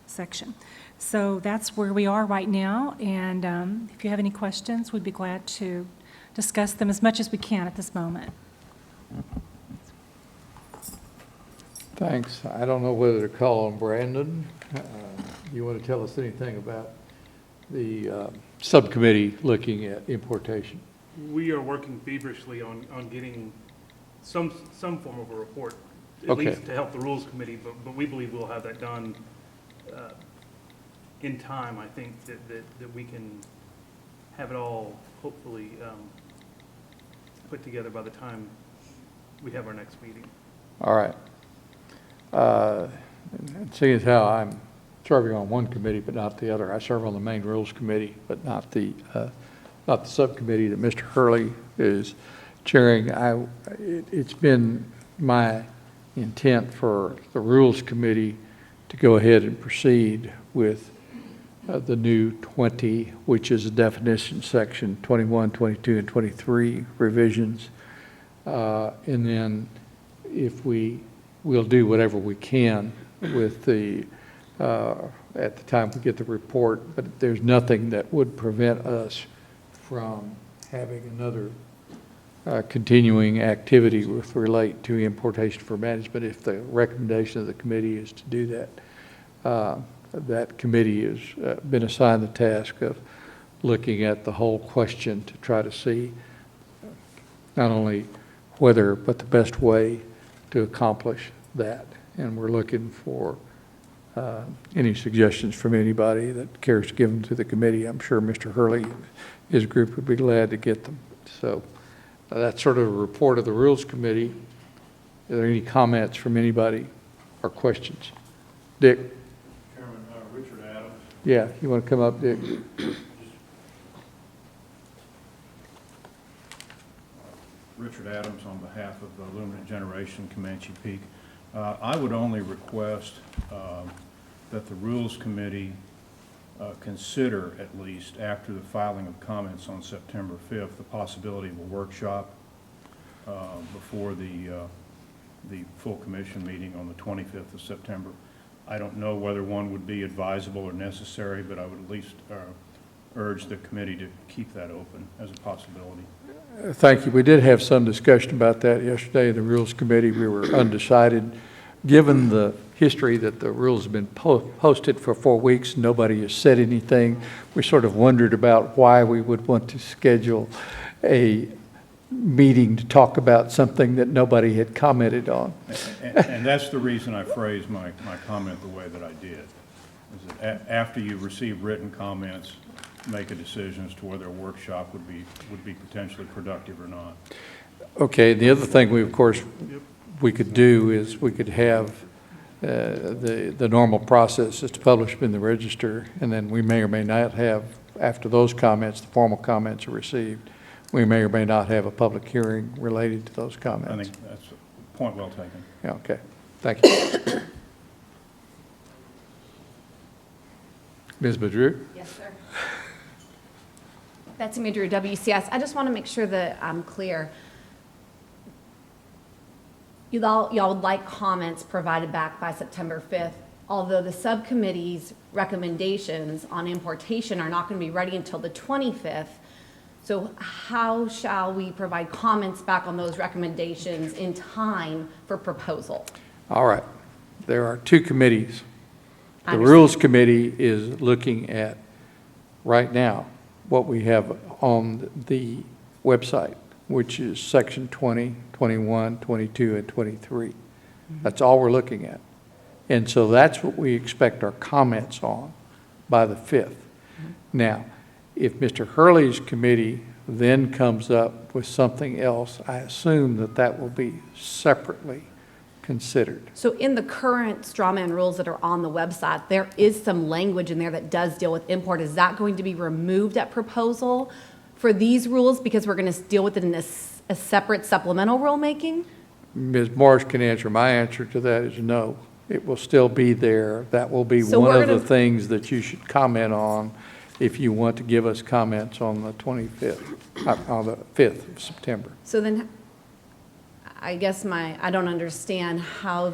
[SPEAKER 6] section. So that's where we are right now, and if you have any questions, we'd be glad to discuss them as much as we can at this moment.
[SPEAKER 1] Thanks. I don't know whether to call on Brandon. You want to tell us anything about the subcommittee looking at importation?
[SPEAKER 8] We are working feverishly on getting some form of a report, at
[SPEAKER 1] Okay.
[SPEAKER 8] least to help the Rules Committee, but we believe we'll have that done in time. I think that we can have it all hopefully put together by the time we have our next meeting.
[SPEAKER 1] All right. And seeing as how I'm serving on one committee but not the other, I serve on the main Rules Committee but not the subcommittee that Mr. Hurley is chairing. It's been my intent for the Rules Committee to go ahead and proceed with the new 20, which is a definition section, 21, 22, and 23 revisions. And then if we'll do whatever we can with the, at the time we get the report, but there's nothing that would prevent us from having another continuing activity with relate to importation for management. If the recommendation of the committee is to do that, that committee has been assigned the task of looking at the whole question to try to see not only whether, but the best way to accomplish that. And we're looking for any suggestions from anybody that cares to give them to the committee. I'm sure Mr. Hurley and his group would be glad to get them. So that's sort of a report of the Rules Committee. Are there any comments from anybody or questions? Dick?
[SPEAKER 7] Chairman, Richard Adams.
[SPEAKER 1] Yeah, you want to come up, Dick?
[SPEAKER 7] Richard Adams on behalf of the Luminant Generation Comanche Peak. I would only request that the Rules Committee consider, at least after the filing of comments on September 5th, the possibility of a workshop before the full commission meeting on the 25th of September. I don't know whether one would be advisable or necessary, but I would at least urge the committee to keep that open as a possibility.
[SPEAKER 1] Thank you. We did have some discussion about that yesterday in the Rules Committee. We were undecided. Given the history that the rules have been posted for 4 weeks, nobody has said anything. We sort of wondered about why we would want to schedule a meeting to talk about something that nobody had commented on.
[SPEAKER 7] And that's the reason I phrased my comment the way that I did. Is that after you receive written comments, make a decision as to whether a workshop would be potentially productive or not.
[SPEAKER 1] Okay, the other thing we, of course, we could do is we could have the normal process is to publish them in the register, and then we may or may not have, after those comments, the formal comments are received, we may or may not have a public hearing related to those comments.
[SPEAKER 7] I think that's a point well taken.
[SPEAKER 1] Yeah, okay. Thank you. Ms. Madru?
[SPEAKER 9] Yes, sir. Betsy Madru, WCS. I just want to make sure that I'm clear. Y'all would like comments provided back by September 5th, although the subcommittee's recommendations on importation are not going to be ready until the 25th. So how shall we provide comments back on those recommendations in time for proposal?
[SPEAKER 1] All right. There are two committees.
[SPEAKER 9] I
[SPEAKER 1] The
[SPEAKER 9] understand.
[SPEAKER 1] Rules Committee is looking at, right now, what we have on the website, which is section 20, 21, 22, and 23. That's all we're looking at. And so that's what we expect our comments on by the 5th. Now, if Mr. Hurley's committee then comes up with something else, I assume that that will be separately considered.
[SPEAKER 9] So in the current strawman rules that are on the website, there is some language in there that does deal with import. Is that going to be removed at proposal for these rules because we're going to deal with it in a separate supplemental rulemaking?
[SPEAKER 1] Ms. Morris can answer. My answer to that is no. It will still be there. That will be
[SPEAKER 9] So
[SPEAKER 1] one
[SPEAKER 9] we're
[SPEAKER 1] of the
[SPEAKER 9] gonna-
[SPEAKER 1] things that you should comment on if you want to give us comments on the 25th, on the 5th of September.
[SPEAKER 9] So then, I guess I don't understand how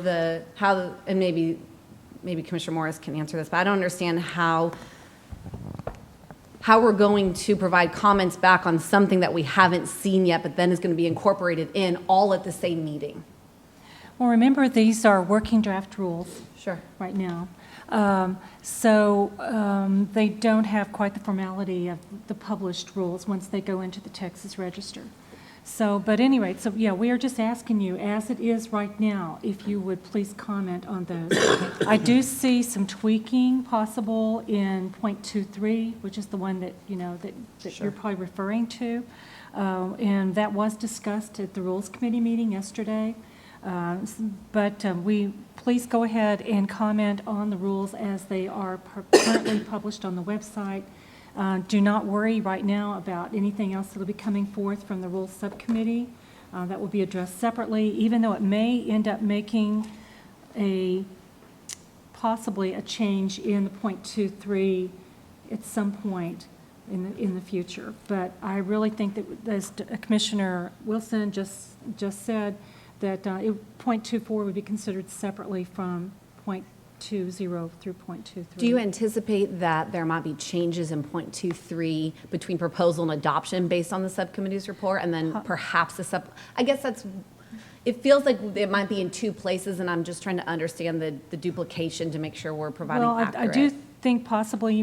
[SPEAKER 9] and maybe Commissioner Morris can answer this, but I don't understand how we're going to provide comments back on something that we haven't seen yet, but then is going to be incorporated in all at the same meeting.
[SPEAKER 6] Well, remember, these are working draft rules
[SPEAKER 9] Sure.
[SPEAKER 6] right now. They don't have quite the formality of the published rules once they go into the Texas Register. So, but anyway, so yeah, we are just asking you, as it is right now, if you would please comment on those. I do see some tweaking possible in .23, which is the one that, that you're probably referring to. And that was discussed at the Rules Committee meeting yesterday. We please go ahead and comment on the rules as they are currently published on the website. Do not worry right now about anything else that will be coming forth from the Rules Subcommittee. That will be addressed separately, even though it may end up making possibly a change in the .23 at some point in the future. But I really think that, as Commissioner Wilson just said, that .24 would be considered separately from .20 through .23.
[SPEAKER 9] Do you anticipate that there might be changes in .23 between proposal and adoption based on the subcommittee's report, and then perhaps I guess it feels like it might be in two places, and I'm just trying to understand the duplication to make sure we're providing
[SPEAKER 6] Well,
[SPEAKER 9] accurate.
[SPEAKER 6] I do think possibly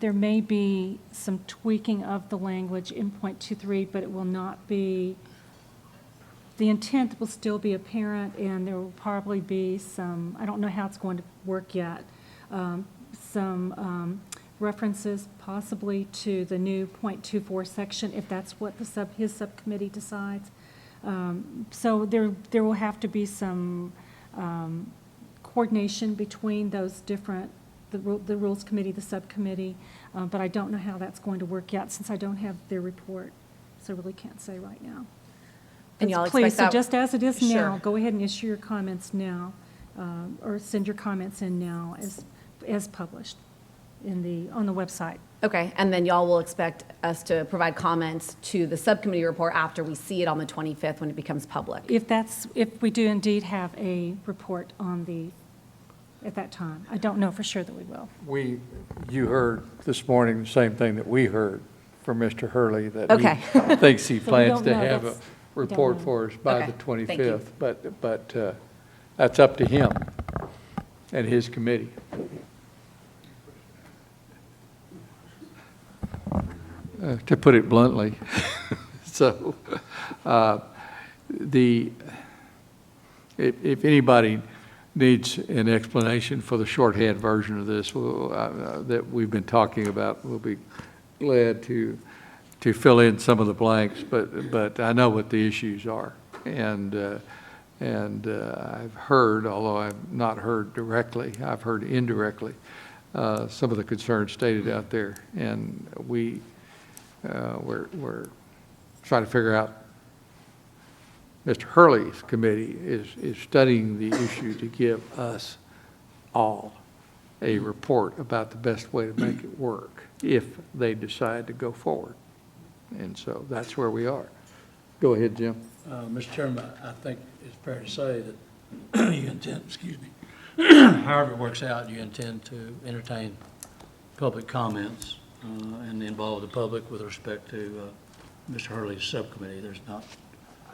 [SPEAKER 6] there may be some tweaking of the language in .23, but it will not be, the intent will still be apparent, and there will probably be some, I don't know how it's going to work yet, some references possibly to the new .24 section, if that's what his subcommittee decides. So there will have to be some coordination between those different, the Rules Committee, the subcommittee, but I don't know how that's going to work yet since I don't have their report, so I really can't say right now.
[SPEAKER 9] And y'all
[SPEAKER 6] Please,
[SPEAKER 9] expect that?
[SPEAKER 6] so just as it is now,
[SPEAKER 9] Sure.
[SPEAKER 6] go ahead and issue your comments now, or send your comments in now as published on the website.
[SPEAKER 9] Okay, and then y'all will expect us to provide comments to the subcommittee report after we see it on the 25th when it becomes public?
[SPEAKER 6] If we do indeed have a report at that time. I don't know for sure that we will.
[SPEAKER 1] You heard this morning the same thing that we heard from Mr. Hurley, that
[SPEAKER 9] Okay.
[SPEAKER 1] he thinks he
[SPEAKER 6] So we
[SPEAKER 1] plans
[SPEAKER 6] don't
[SPEAKER 1] to
[SPEAKER 6] know.
[SPEAKER 1] have a
[SPEAKER 6] That's- we don't
[SPEAKER 1] report
[SPEAKER 6] know.
[SPEAKER 1] for us by
[SPEAKER 9] Okay,
[SPEAKER 1] the
[SPEAKER 9] thank
[SPEAKER 1] 25th.
[SPEAKER 9] you.
[SPEAKER 1] But that's up to him and his committee. To put it bluntly. So, if anybody needs an explanation for the shorthand version of this that we've been talking about, we'll be glad to fill in some of the blanks, but I know what the issues are. And I've heard, although I've not heard directly, I've heard indirectly, some of the concerns stated out there. And we're trying to figure out, Mr. Hurley's committee is studying the issue to give us all a report about the best way to make it work if they decide to go forward. And so that's where we are. Go ahead, Jim.
[SPEAKER 10] Mr. Chairman, I think it's fair to say that you intend, excuse me, however it works out, you intend to entertain public comments and involve the public with respect to Mr. Hurley's subcommittee. There's not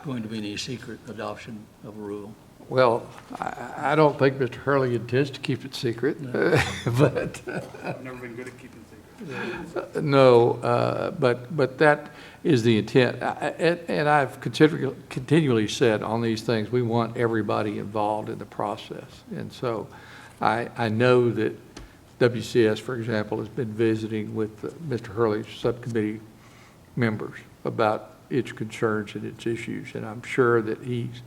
[SPEAKER 10] going to be any secret adoption of a rule.
[SPEAKER 1] Well, I don't think Mr. Hurley intends to keep it secret, but
[SPEAKER 8] I've never been good at keeping secrets.
[SPEAKER 1] no, but that is the intent. And I've continually said on these things, we want everybody involved in the process. And so I know that WCS, for example, has been visiting with Mr. Hurley's subcommittee members about its concerns and its issues, and I'm sure that he's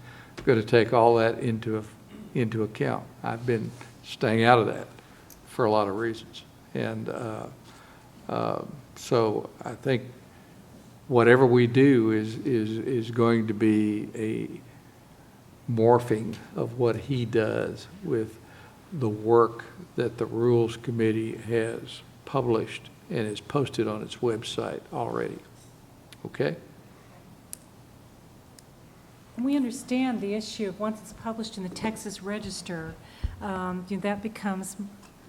[SPEAKER 1] going to take all that into account. I've been staying out of that for a lot of reasons. And so I think whatever we do is going to be a morphing of what he does with the work that the Rules Committee has published and is posted on its website already. Okay?
[SPEAKER 6] And we understand the issue of once it's published in the Texas Register, that becomes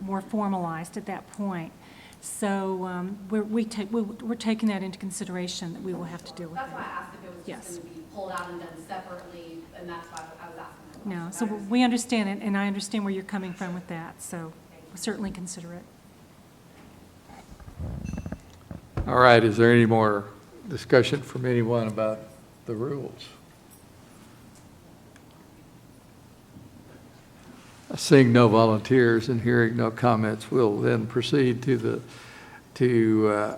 [SPEAKER 6] more formalized at that point. So we're taking that into consideration, that we will have to deal with
[SPEAKER 9] That's why
[SPEAKER 6] that.
[SPEAKER 9] I asked if it was
[SPEAKER 6] Yes.
[SPEAKER 9] just going to be pulled out and done separately, and that's why I was asking that
[SPEAKER 6] No,
[SPEAKER 9] question.
[SPEAKER 6] so we understand it, and I understand where you're coming from with that, so we'll certainly consider it.
[SPEAKER 1] All right, is there any more discussion from anyone about the rules? Seeing no volunteers and hearing no comments, we'll then proceed to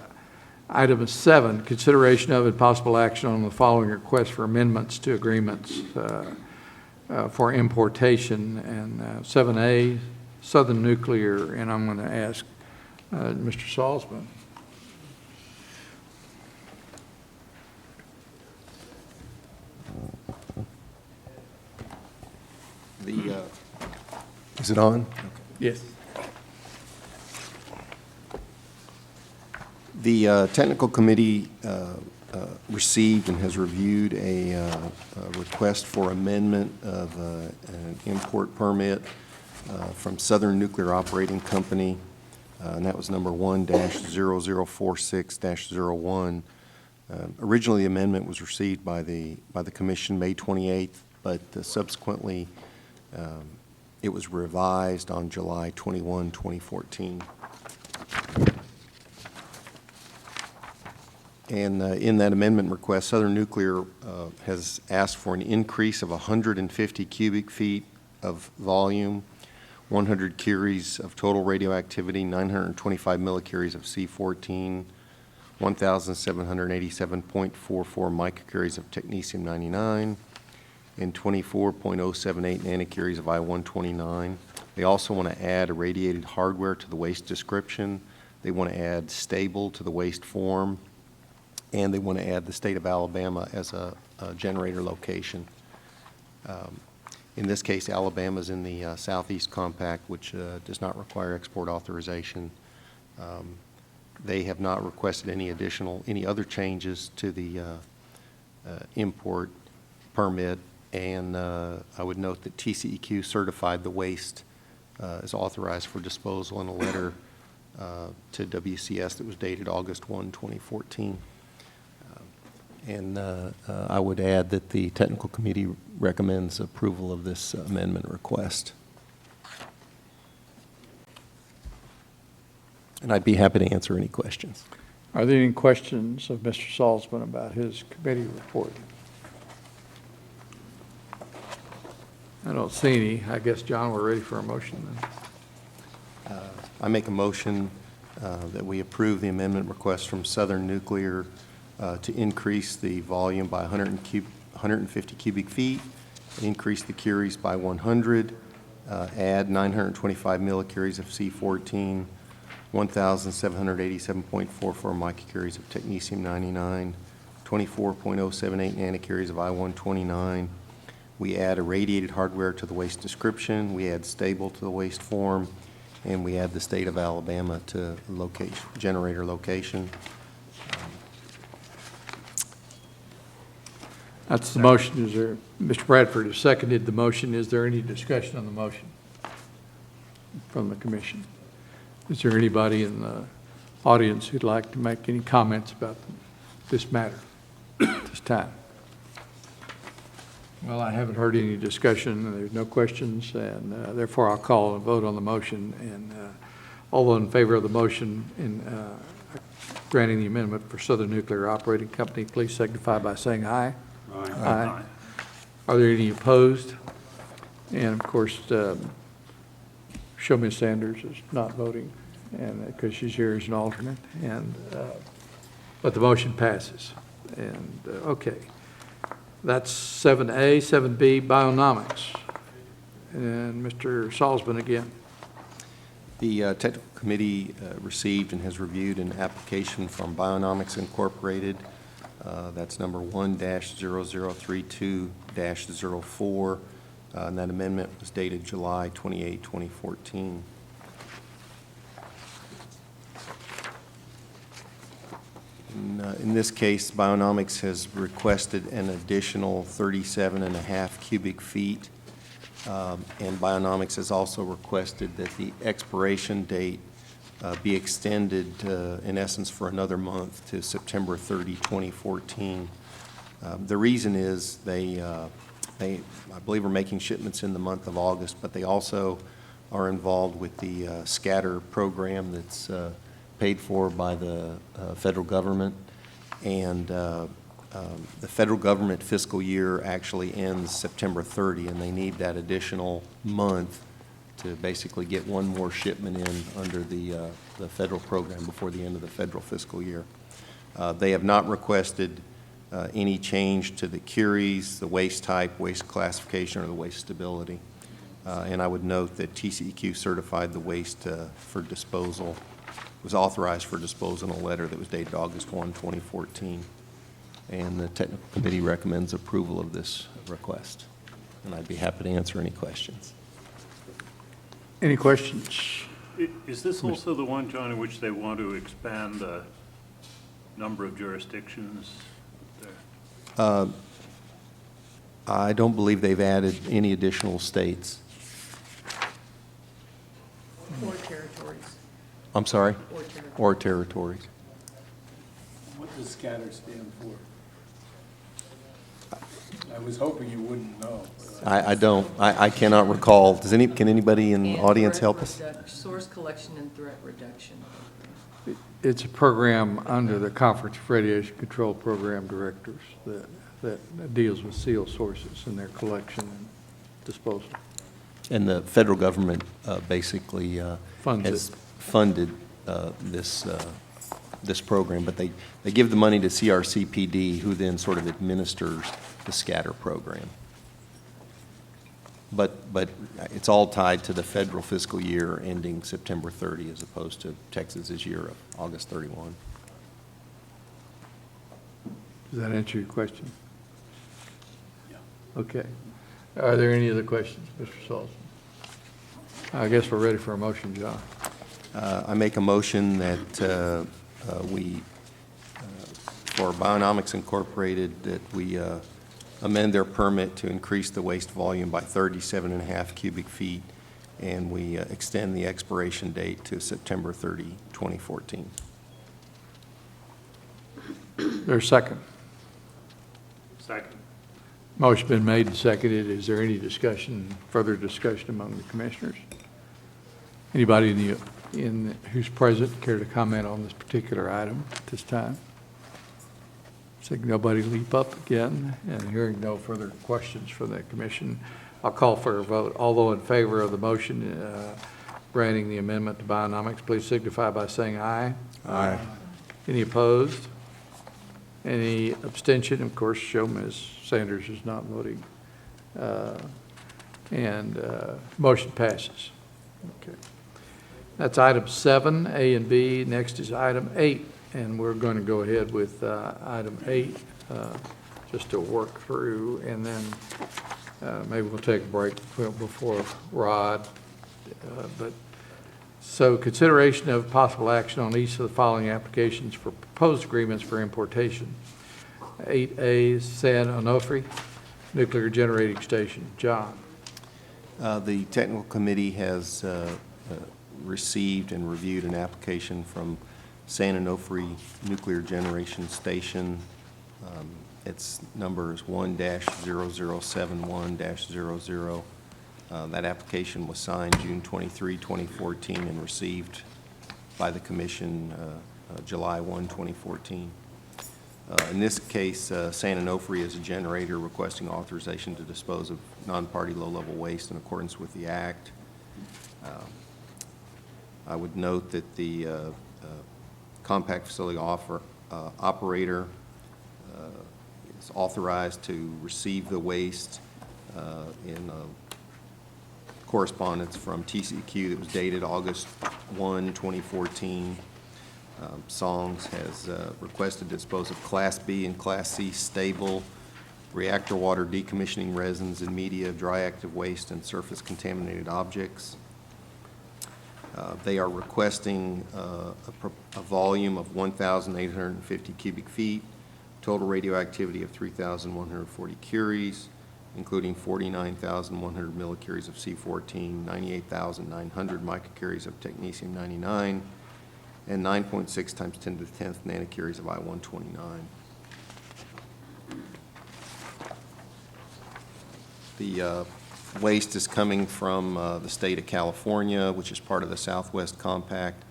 [SPEAKER 1] item 7, consideration of and possible action on the following requests for amendments to agreements for importation. And 7A, Southern Nuclear, and I'm going to ask Mr. Salzman.
[SPEAKER 11] Is it on?
[SPEAKER 1] Yes.
[SPEAKER 11] The technical committee received and has reviewed a request for amendment of an import permit from Southern Nuclear Operating Company, and that was number 1-0046-01. Originally, the amendment was received by the commission May 28th, but subsequently it was revised on July 21, 2014. And in that amendment request, Southern Nuclear has asked for an increase of 150 cubic feet of volume, 100 curies of total radioactivity, 925 millicuries of C14, 1,787.44 microcuries of technetium-99, and 24.078 nanocuries of I-129. They also want to add irradiated hardware to the waste description. They want to add stable to the waste form, and they want to add the state of Alabama as a generator location. In this case, Alabama is in the Southeast Compact, which does not require export authorization. They have not requested any other changes to the import permit, and I would note that TCEQ certified the waste is authorized for disposal in a letter to WCS that was dated August 1, 2014. And I would add that the technical committee recommends approval of this amendment request. And I'd be happy to answer any questions.
[SPEAKER 1] Are there any questions of Mr. Salzman about his committee report? I don't see any. I guess, John, we're ready for a motion then.
[SPEAKER 11] I make a motion that we approve the amendment request from Southern Nuclear to increase the volume by 150 cubic feet, increase the curies by 100, add 925 millicuries of C14, 1,787.44 microcuries of technetium-99, 24.078 nanocuries of I-129. We add irradiated hardware to the waste description, we add stable to the waste form, and we add the state of Alabama to generator location.
[SPEAKER 1] That's the motion. Is there, Mr. Bradford has seconded the motion. Is there any discussion on the motion from the commission? Is there anybody in the audience who'd like to make any comments about this matter at this time? Well, I haven't heard any discussion. There's no questions, and therefore I'll call a vote on the motion. And all in favor of the motion in granting the amendment for Southern Nuclear Operating Company, please signify by saying aye.
[SPEAKER 3] Aye.
[SPEAKER 1] Aye. Are there any opposed? And of course, Show Ms. Sanders is not voting, and because she's here as an alternate. And but the motion passes. And okay, that's 7A, 7B, Bionomics, and Mr. Salzman again.
[SPEAKER 11] The technical committee received and has reviewed an application from Bionomics Incorporated. That's number 1-0032-04, and that amendment was dated July 28, 2014. In this case, Bionomics has requested an additional 37.5 cubic feet, and Bionomics has also requested that the expiration date be extended, in essence, for another month to September 30, 2014. The reason is they, I believe, are making shipments in the month of August, but they also are involved with the scatter program that's paid for by the federal government. And the federal government fiscal year actually ends September 30, and they need that additional month to basically get one more shipment in under the federal program before the end of the federal fiscal year. They have not requested any change to the curies, the waste type, waste classification, or the waste stability. And I would note that TCEQ certified the waste for disposal, was authorized for disposal in a letter that was dated August 1, 2014. And the technical committee recommends approval of this request. And I'd be happy to answer any questions.
[SPEAKER 1] Any questions?
[SPEAKER 3] Is this also the one, John, in which they want to expand the number of jurisdictions there?
[SPEAKER 11] I don't believe they've added any additional states.
[SPEAKER 2] Or territories.
[SPEAKER 11] I'm sorry?
[SPEAKER 2] Or territories.
[SPEAKER 11] Or territories.
[SPEAKER 4] What does scatter stand for? I was hoping you wouldn't know.
[SPEAKER 11] I don't. I cannot recall. Can anybody in the
[SPEAKER 12] And
[SPEAKER 11] audience
[SPEAKER 12] threat
[SPEAKER 11] help us?
[SPEAKER 12] Source collection and threat reduction.
[SPEAKER 1] It's a program under the Conference of Radiation Control Program Directors that deals with SEAL sources and their collection and disposal.
[SPEAKER 11] And the federal government basically
[SPEAKER 1] Funds
[SPEAKER 11] has
[SPEAKER 1] it.
[SPEAKER 11] funded this program, but they give the money to CRCPD, who then sort of administers the scatter program. But it's all tied to the federal fiscal year ending September 30 as opposed to Texas's year of August 31.
[SPEAKER 1] Does that answer your question? Yeah. Okay. Are there any other questions, Mr. Salzman? I guess we're ready for a motion, John.
[SPEAKER 11] I make a motion that we, for Bionomics Incorporated, that we amend their permit to increase the waste volume by 37.5 cubic feet, and we extend the expiration date to September 30, 2014.
[SPEAKER 1] There's a second.
[SPEAKER 3] Second.
[SPEAKER 1] Motion been made and seconded. Is there any discussion, further discussion among the commissioners? Anybody who's present care to comment on this particular item at this time? Seeing nobody leap up again and hearing no further questions from the commission, I'll call for a vote. All in favor of the motion granting the amendment to Bionomics, please signify by saying aye.
[SPEAKER 11] Aye.
[SPEAKER 1] Any opposed? Any abstention? Of course, show Ms. Sanders is not voting. Motion passes. Okay. That's item 7, A and B. Next is item 8, and we're going to go ahead with item 8 just to work through, and then maybe we'll take a break before Rod. So consideration of possible action on each of the following applications for proposed agreements for importation. 8A, San Onofre Nuclear Generating Station. John.
[SPEAKER 11] The technical committee has received and reviewed an application from San Onofre Nuclear Generation Station. Its number is 1-0071-00. That application was signed June 23, 2014, and received by the Commission July 1, 2014. In this case, San Onofre is a generator requesting authorization to dispose of non-party low-level waste in accordance with the Act. I would note that the compact facility operator is authorized to receive the waste in correspondence from TCQ that was dated August 1, 2014. Songs has requested to dispose of Class B and Class C stable reactor water decommissioning resins and media, dry active waste, and surface contaminated objects. They are requesting a volume of 1,850 cubic feet, total radioactivity of 3,140 curies, including 49,100 millicuries of C14, 98,900 microcuries of technetium-99, and 9.6 times 10 to the 10th nanocuries of I-129. The waste is coming from the state of California, which is part of the Southwest Compact,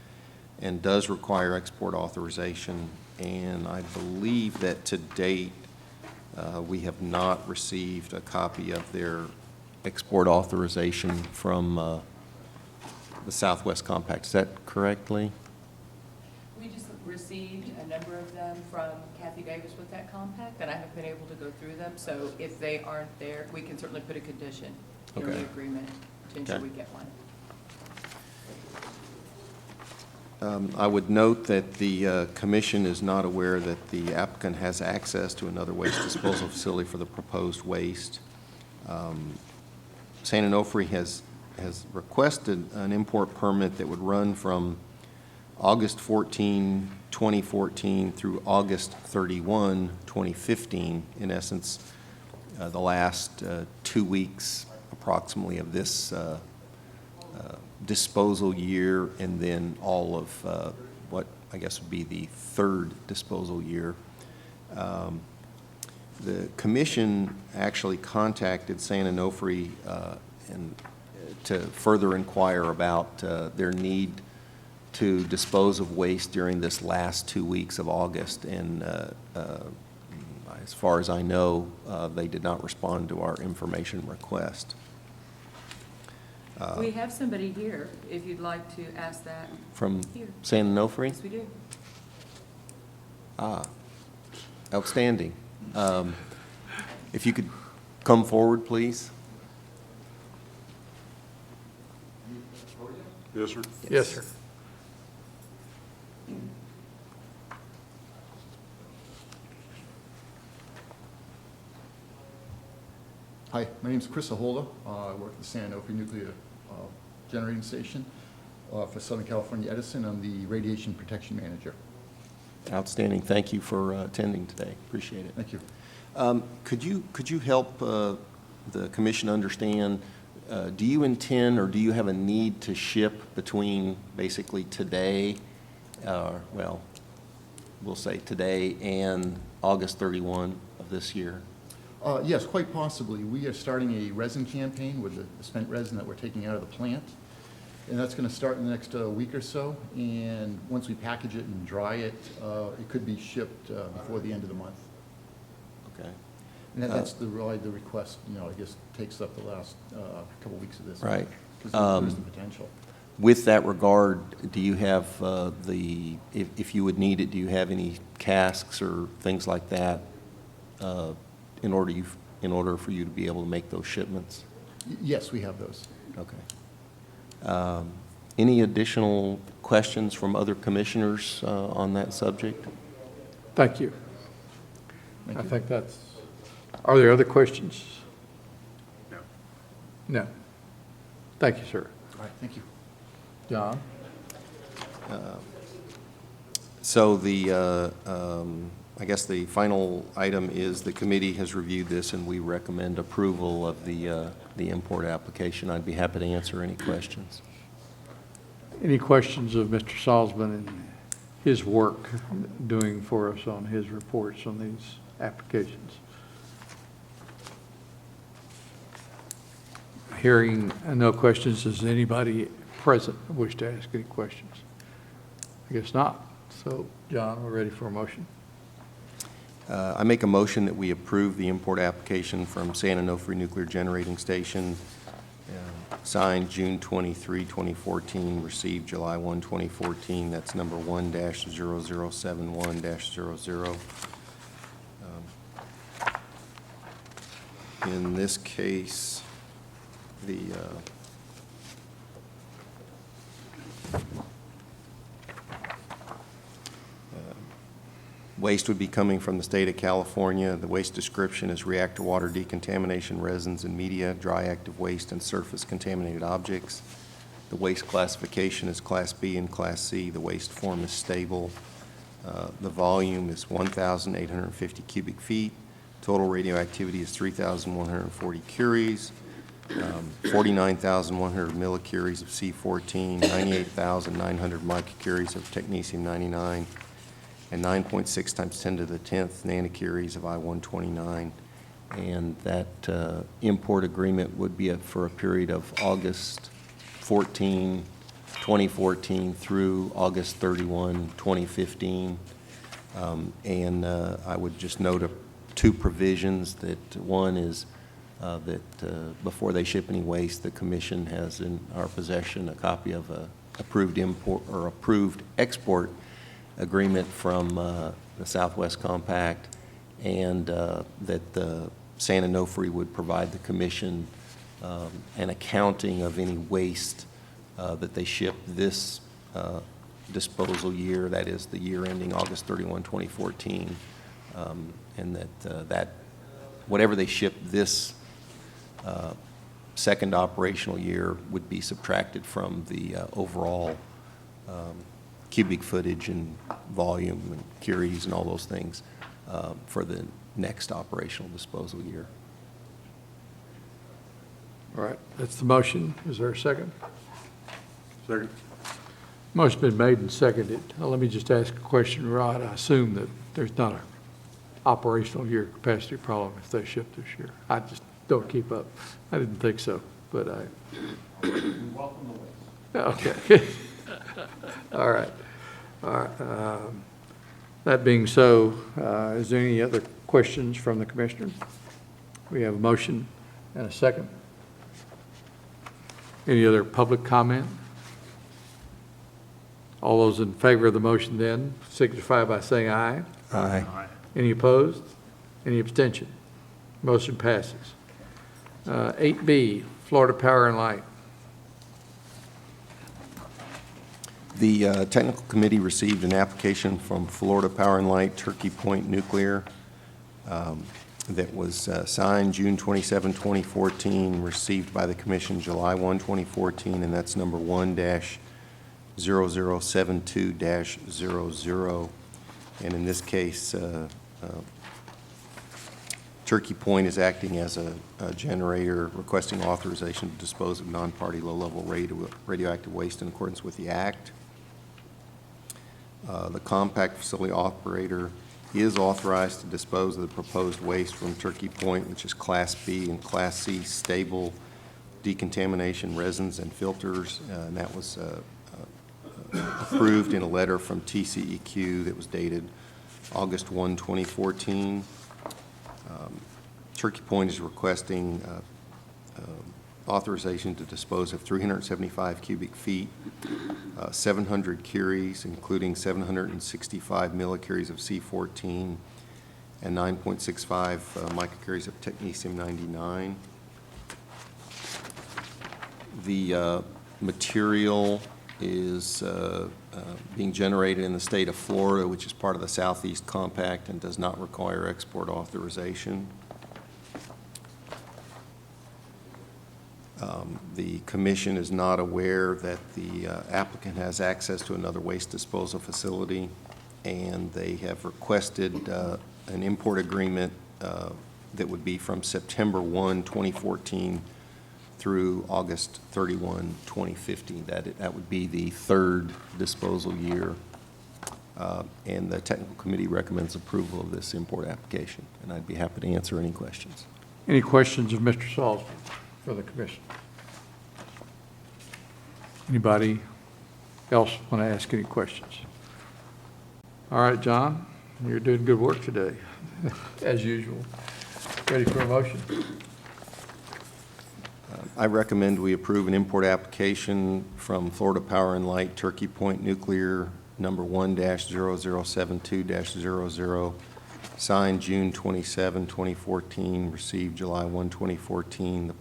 [SPEAKER 11] and does require export authorization. And I believe that to date, we have not received a copy of their export authorization from the Southwest Compact. Is that correct, Lee?
[SPEAKER 12] We just received a number of them from Kathy Davis with that compact, and I have been able to go through them. So if they aren't there, we can certainly put a condition in
[SPEAKER 11] Okay.
[SPEAKER 12] the agreement to ensure
[SPEAKER 11] Okay.
[SPEAKER 12] we get one.
[SPEAKER 11] I would note that the commission is not aware that the applicant has access to another waste disposal facility for the proposed waste. San Onofre has requested an import permit that would run from August 14, 2014 through August 31, 2015, in essence, the last 2 weeks approximately of this disposal year, and then all of what I guess would be the third disposal year. The commission actually contacted San Onofre and to further inquire about their need to dispose of waste during this last 2 weeks of August, and as far as I know, they did not respond to our information request.
[SPEAKER 12] We have somebody here, if you'd like to ask that.
[SPEAKER 11] From
[SPEAKER 12] Here.
[SPEAKER 11] San Onofre?
[SPEAKER 12] Yes, we do.
[SPEAKER 11] Ah, outstanding. If you could come forward, please.
[SPEAKER 13] Yes, sir.
[SPEAKER 1] Yes, sir.
[SPEAKER 13] Hi, my name is Chris Ahola. I work at the San Onofre Nuclear Generating Station for Southern California Edison. I'm the Radiation Protection Manager.
[SPEAKER 11] Outstanding. Thank you for attending today. Appreciate it.
[SPEAKER 13] Thank you.
[SPEAKER 11] Could you help the commission understand, do you intend or do you have a need to ship between basically today, well, we'll say today and August 31 of this year?
[SPEAKER 13] Yes, quite possibly. We are starting a resin campaign with the spent resin that we're taking out of the plant. And that's going to start in the next week or so. And once we package it and dry it, it could be shipped before the end of the month.
[SPEAKER 11] Okay.
[SPEAKER 13] And that's really the request, I guess takes up the last couple weeks of this.
[SPEAKER 11] Right.
[SPEAKER 13] Because there's the potential.
[SPEAKER 11] With that regard, do you have if you would need it, do you have any casks or things like that in order for you to be able to make those shipments?
[SPEAKER 13] Yes, we have those.
[SPEAKER 11] Okay. Any additional questions from other commissioners on that subject?
[SPEAKER 1] Thank you.
[SPEAKER 13] Thank
[SPEAKER 1] I
[SPEAKER 13] you.
[SPEAKER 1] think that's, are there other questions?
[SPEAKER 7] No.
[SPEAKER 1] No. Thank you, sir.
[SPEAKER 13] All right, thank you.
[SPEAKER 1] John?
[SPEAKER 11] So I guess the final item is the committee has reviewed this and we recommend approval of the import application. I'd be happy to answer any questions.
[SPEAKER 1] Any questions of Mr. Salzman and his work doing for us on his reports on these applications? Hearing no questions, does anybody present wish to ask any questions? I guess not. So, John, we're ready for a motion.
[SPEAKER 11] I make a motion that we approve the import application from San Onofre Nuclear Generating Station, signed June 23, 2014, received July 1, 2014. That's number 1-0071-00. In this case, the waste would be coming from the state of California. The waste description is reactor water decontamination, resins and media, dry active waste, and surface contaminated objects. The waste classification is Class B and Class C. The waste form is stable. The volume is 1,850 cubic feet. Total radioactivity is 3,140 curies, 49,100 millicuries of C14, 98,900 microcuries of technetium-99, and 9.6 times 10 to the 10th nanocuries of I-129. And that import agreement would be for a period of August 14, 2014 through August 31, 2015. And I would just note two provisions. That one is that before they ship any waste, the Commission has in our possession a copy of a approved import or approved export agreement from the Southwest Compact, and that the San Onofre would provide the Commission an accounting of any waste that they ship this disposal year, that is the year ending August 31, 2014, and that whatever they ship this second operational year would be subtracted from the overall cubic footage and volume and curies and all those things for the next operational disposal year.
[SPEAKER 1] All right, that's the motion. Is there a second?
[SPEAKER 4] Second.
[SPEAKER 1] Motion been made and seconded. Let me just ask a question, Rod. I assume that there's not a operational year capacity problem if they ship this year. I just don't keep up. I didn't think so, but I.
[SPEAKER 7] Welcome the waste.
[SPEAKER 1] Okay. All right. All right. That being so, is there any other questions from the commissioners? We have a motion and a second. Any other public comment? All those in favor of the motion then signify by saying aye.
[SPEAKER 11] Aye.
[SPEAKER 1] Any opposed? Any abstention? Motion passes. 8B, Florida Power and Light.
[SPEAKER 11] The technical committee received an application from Florida Power and Light Turkey Point Nuclear that was signed June 27, 2014, received by the commission July 1, 2014, and that's number 1-0072-00. And in this case, Turkey Point is acting as a generator requesting authorization to dispose of non-party low-level radioactive waste in accordance with the Act. The compact facility operator is authorized to dispose of the proposed waste from Turkey Point, which is Class B and Class C stable decontamination resins and filters, and that was approved in a letter from TCEQ that was dated August 1, 2014. Turkey Point is requesting authorization to dispose of 375 cubic feet, 700 curies, including 765 millicuries of C14 and 9.65 microcuries of technetium-99. The material is being generated in the state of Florida, which is part of the Southeast Compact and does not require export authorization. The commission is not aware that the applicant has access to another waste disposal facility, and they have requested an import agreement that would be from September 1, 2014 through August 31, 2015. That would be the third disposal year. And the technical committee recommends approval of this import application, and I'd be happy to answer any questions.
[SPEAKER 1] Any questions of Mr. Salzman for the commission? Anybody else want to ask any questions? All right, John, you're doing good work today, as usual. Ready for a motion?
[SPEAKER 11] I recommend we approve an import application from Florida Power and Light Turkey Point Nuclear, number 1-0072-00, signed June 27, 2014, received July 1, 2014. The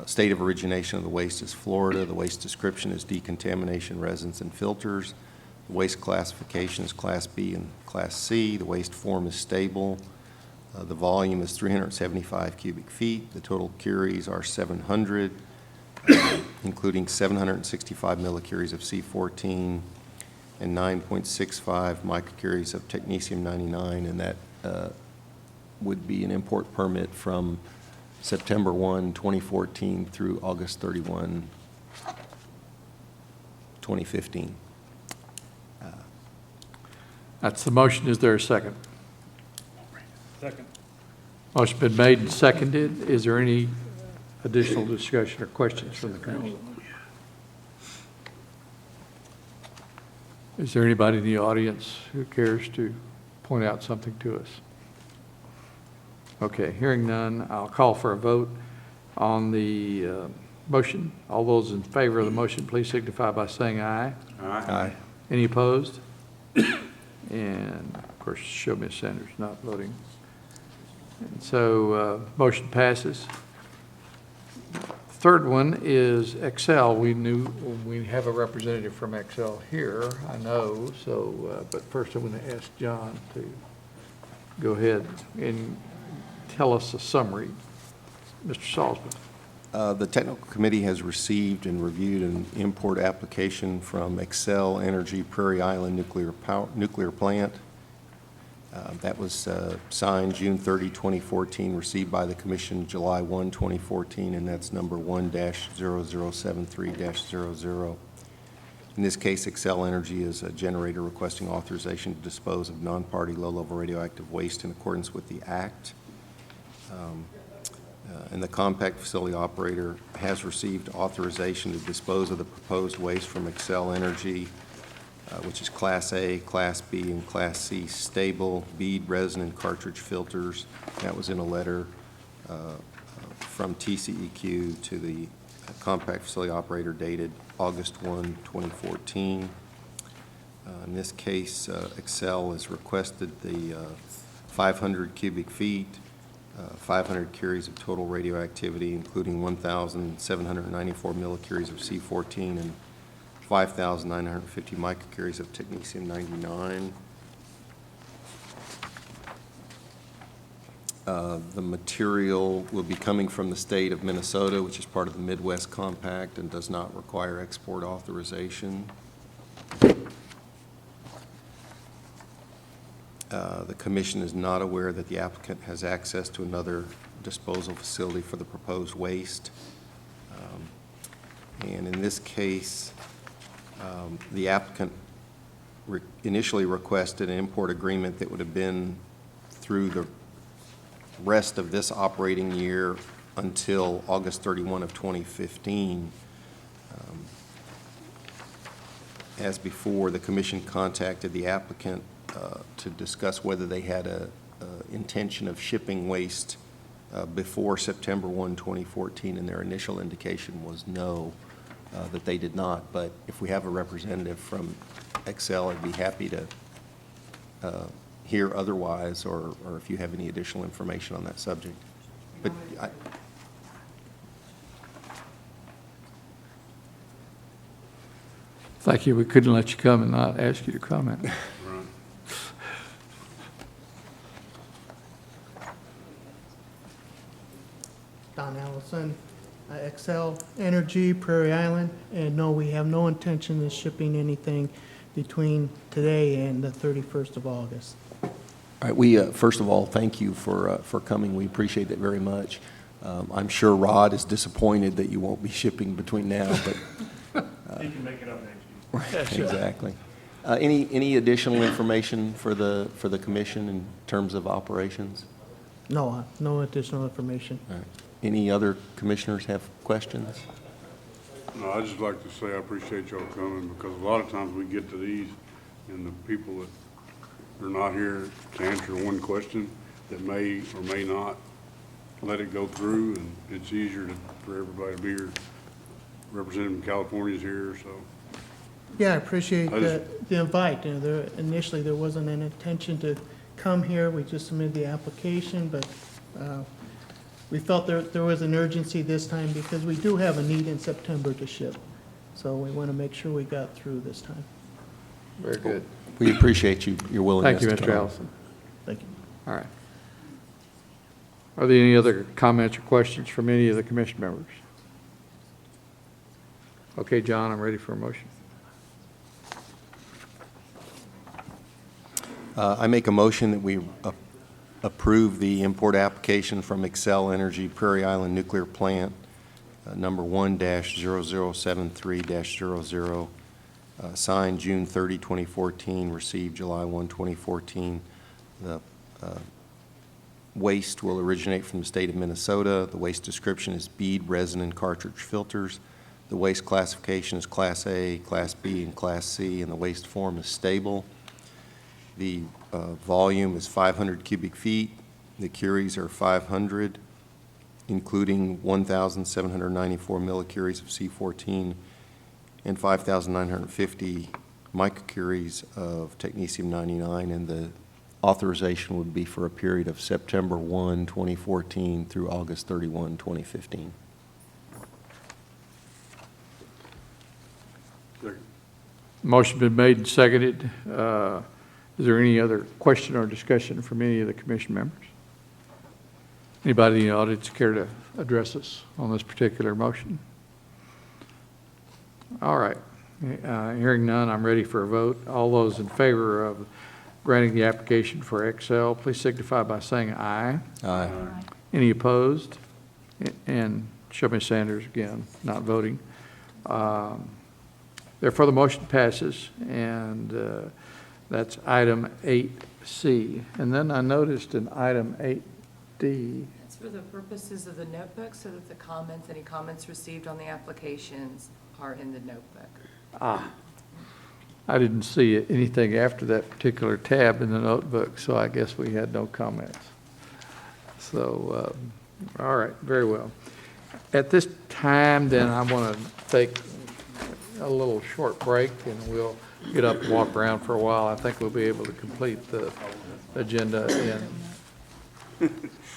[SPEAKER 11] state of origination of the waste is Florida. The waste description is decontamination resins and filters. The waste classification is Class B and Class C. The waste form is stable. The volume is 375 cubic feet. The total curies are 700, including 765 millicuries of C14 and 9.65 microcuries of technetium-99, and that would be an import permit from September 1, 2014 through August 31, 2015.
[SPEAKER 1] That's the motion. Is there a second?
[SPEAKER 7] Second.
[SPEAKER 1] Motion been made and seconded. Is there any additional discussion or questions from the commission? Is there anybody in the audience who cares to point out something to us? Okay, hearing none, I'll call for a vote on the motion. All those in favor of the motion, please signify by saying aye.
[SPEAKER 11] Aye.
[SPEAKER 1] Any opposed? And, of course, show Ms. Sanders not voting. And so, motion passes. Third one is Excel. We have a representative from Excel here, I know, so, but first I'm going to ask John to go ahead and tell us a summary. Mr. Salzman.
[SPEAKER 11] The technical committee has received and reviewed an import application from Excel Energy Prairie Island Nuclear Plant. That was signed June 30, 2014, received by the Commission July 1, 2014, and that's number 1-0073-00. In this case, Excel Energy is a generator requesting authorization to dispose of non-party low-level radioactive waste in accordance with the Act. And the compact facility operator has received authorization to dispose of the proposed waste from Excel Energy, which is Class A, Class B, and Class C stable bead resin and cartridge filters. That was in a letter from TCEQ to the compact facility operator dated August 1, 2014. In this case, Excel has requested the 500 cubic feet, 500 curies of total radioactivity, including 1,794 millicuries of C14 and 5,950 microcuries of technetium-99. The material will be coming from the state of Minnesota, which is part of the Midwest Compact and does not require export authorization. The Commission is not aware that the applicant has access to another disposal facility for the proposed waste. And in this case, the applicant initially requested an import agreement that would have been through the rest of this operating year until August 31 of 2015. As before, the Commission contacted the applicant to discuss whether they had a intention of shipping waste before September 1, 2014, and their initial indication was no, that they did not. But if we have a representative from Excel, I'd be happy to hear otherwise, or if you have any additional information on that subject. But
[SPEAKER 1] Thank you. We couldn't let you come and not ask you to comment.
[SPEAKER 14] Don Allison, Excel Energy, Prairie Island, and no, we have no intention of shipping anything between today and the 31st of August.
[SPEAKER 11] all right, we first of all, thank you for coming. We appreciate it very much. I'm sure Rod is disappointed that you won't be shipping between now, but
[SPEAKER 8] You can make it up next year.
[SPEAKER 11] exactly. Any additional information for the Commission in terms of operations?
[SPEAKER 14] No, no additional information.
[SPEAKER 11] All right. Any other commissioners have questions?
[SPEAKER 15] No, I'd just like to say I appreciate y'all coming, because a lot of times we get to these and the people that are not here to answer one question that may or may not let it go through, and it's easier for everybody to be here. Representative from California's here, so.
[SPEAKER 14] Yeah, I appreciate
[SPEAKER 15] I just-
[SPEAKER 14] the invite. You know, initially there wasn't an intention to come here. We just submitted the application, but we felt there was an urgency this time because we do have a need in September to ship. So we want to make sure we got through this time.
[SPEAKER 1] Very good.
[SPEAKER 11] We appreciate your willingness
[SPEAKER 1] Thank you,
[SPEAKER 11] to
[SPEAKER 1] Mr.
[SPEAKER 11] talk.
[SPEAKER 1] Allison.
[SPEAKER 14] Thank you.
[SPEAKER 1] All right. Are there any other comments or questions from any of the commission members? Okay, John, I'm ready for a motion.
[SPEAKER 11] I make a motion that we approve the import application from Excel Energy Prairie Island Nuclear Plant, number 1-0073-00, signed June 30, 2014, received July 1, 2014. The waste will originate from the state of Minnesota. The waste description is bead, resin, and cartridge filters. The waste classification is Class A, Class B, and Class C, and the waste form is stable. The volume is 500 cubic feet. The curies are 500, including 1,794 millicuries of C14 and 5,950 microcuries of technetium-99, and the authorization would be for a period of September 1, 2014 through August 31, 2015.
[SPEAKER 1] Motion been made and seconded. Is there any other question or discussion from any of the commission members? Anybody in the audience care to address us on this particular motion? All right. Hearing none, I'm ready for a vote. All those in favor of granting the application for Excel, please signify by saying aye.
[SPEAKER 11] Aye.
[SPEAKER 1] Any opposed? And show me Sanders again, not voting. Therefore, the motion passes, and that's item 8C. And then I noticed in item 8D,
[SPEAKER 12] It's for the purposes of the notebook, so that the comments, any comments received on the applications are in the notebook.
[SPEAKER 1] I didn't see anything after that particular tab in the notebook, so I guess we had no comments. So, all right, very well. At this time, then, I want to take a little short break, and we'll get up and walk around for a while. I think we'll be able to complete the agenda,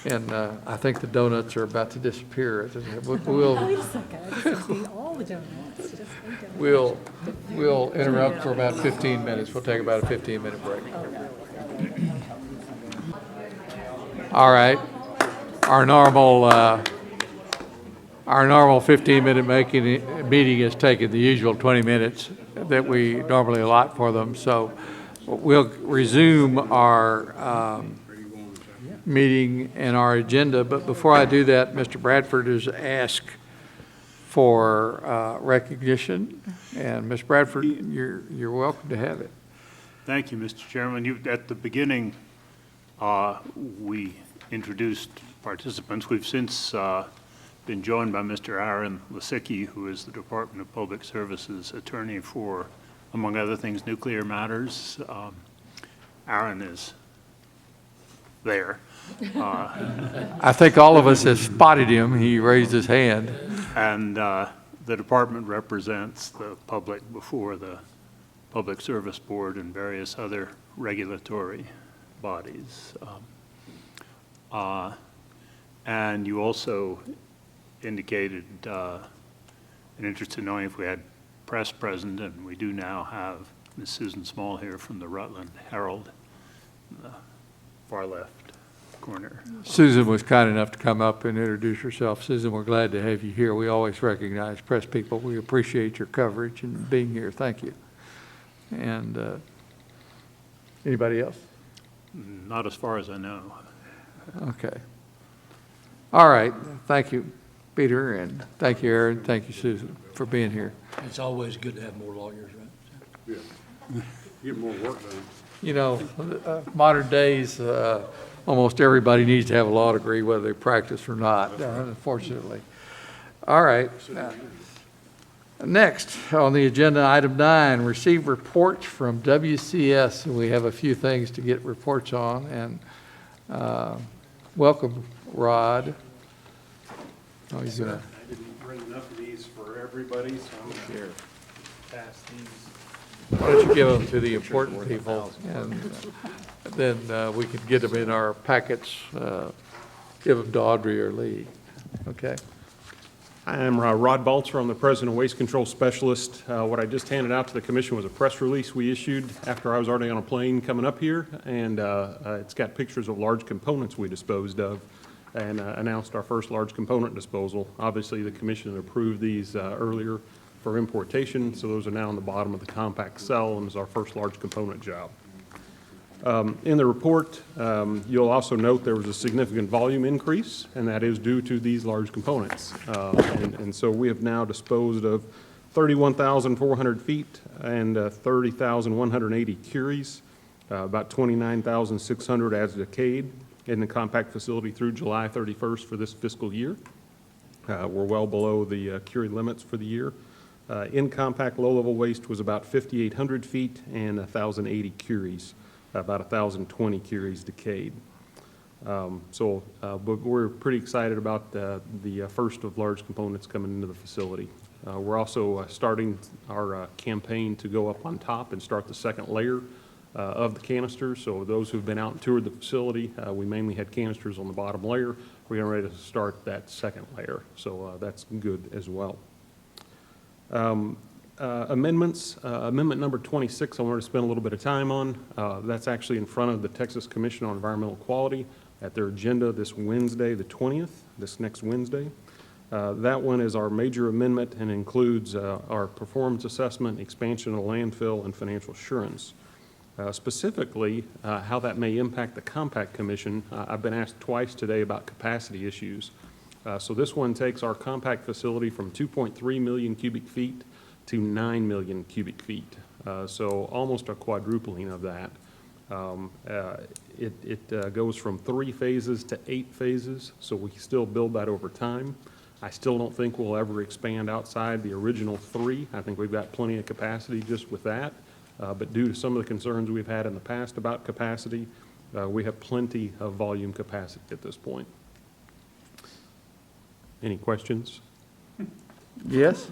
[SPEAKER 1] and I think the donuts are about to disappear. We'll,
[SPEAKER 6] Wait a second, I just need all the donuts. Just wait donuts.
[SPEAKER 1] we'll interrupt for about 15 minutes. We'll take about a 15-minute break. All right. Our normal 15-minute meeting has taken the usual 20 minutes that we normally allot for them. So we'll resume our meeting and our agenda. But before I do that, Mr. Bradford has asked for recognition. And Ms. Bradford, you're welcome to have it.
[SPEAKER 3] Thank you, Mr. Chairman. At the beginning, we introduced participants. We've since been joined by Mr. Aaron Lisicki, who is the Department of Public Services attorney for, among other things, nuclear matters. Aaron is there.
[SPEAKER 1] I think all of us have spotted him. He raised his hand.
[SPEAKER 3] And the department represents the public before the Public Service Board and various other regulatory bodies. And you also indicated an interest in knowing if we had press present, and we do now have Ms. Susan Small here from the Rutland Herald, in the far left corner.
[SPEAKER 1] Susan was kind enough to come up and introduce herself. Susan, we're glad to have you here. We always recognize press people. We appreciate your coverage and being here. Thank you. And anybody else?
[SPEAKER 3] Not as far as I know.
[SPEAKER 1] Okay. All right. Thank you, Peter, and thank you, Aaron. Thank you, Susan, for being here.
[SPEAKER 10] It's always good to have more lawyers, right?
[SPEAKER 15] Yeah. Get more work done.
[SPEAKER 1] You know, modern days, almost everybody needs to have a law degree, whether they practice or not, unfortunately. All right. Next on the agenda, item 9, receive reports from WCS. And we have a few things to get reports on. And welcome, Rod. Oh, he's gonna.
[SPEAKER 16] I didn't bring enough of these for everybody, so I'm going to pass these.
[SPEAKER 1] Why don't you give them to the important people, and then we can get them in our packets, give them to Audrey or Lee, okay?
[SPEAKER 16] I am Rod Balzer. I'm the President of Waste Control Specialist. What I just handed out to the commission was a press release we issued after I was already on a plane coming up here, and it's got pictures of large components we disposed of and announced our first large component disposal. Obviously, the commission had approved these earlier for importation, so those are now on the bottom of the compact cell and is our first large component job. In the report, you'll also note there was a significant volume increase, and that is due to these large components. And so we have now disposed of 31,400 feet and 30,180 curies, about 29,600 as decayed in the compact facility through July 31st for this fiscal year. We're well below the curie limits for the year. In compact low-level waste was about 5,800 feet and 1,080 curies. About 1,020 curies decayed. But we're pretty excited about the first of large components coming into the facility. We're also starting our campaign to go up on top and start the second layer of the canisters. So those who've been out and toured the facility, we mainly had canisters on the bottom layer. We're getting ready to start that second layer. So that's good as well. Amendments, amendment number 26, I wanted to spend a little bit of time on. That's actually in front of the Texas Commission on Environmental Quality. at their agenda this Wednesday, the 20th, this next Wednesday. That one is our major amendment and includes our performance assessment, expansion of landfill, and financial assurance. Specifically, how that may impact the Compact Commission. I've been asked twice today about capacity issues. So this one takes our compact facility from 2.3 million cubic feet to 9 million cubic feet. So almost a quadrupling of that. It goes from 3 phases to 8 phases, so we still build that over time. I still don't think we'll ever expand outside the original 3. I think we've got plenty of capacity just with that. But due to some of the concerns we've had in the past about capacity, we have plenty of volume capacity at this point. Any questions?
[SPEAKER 1] Yes?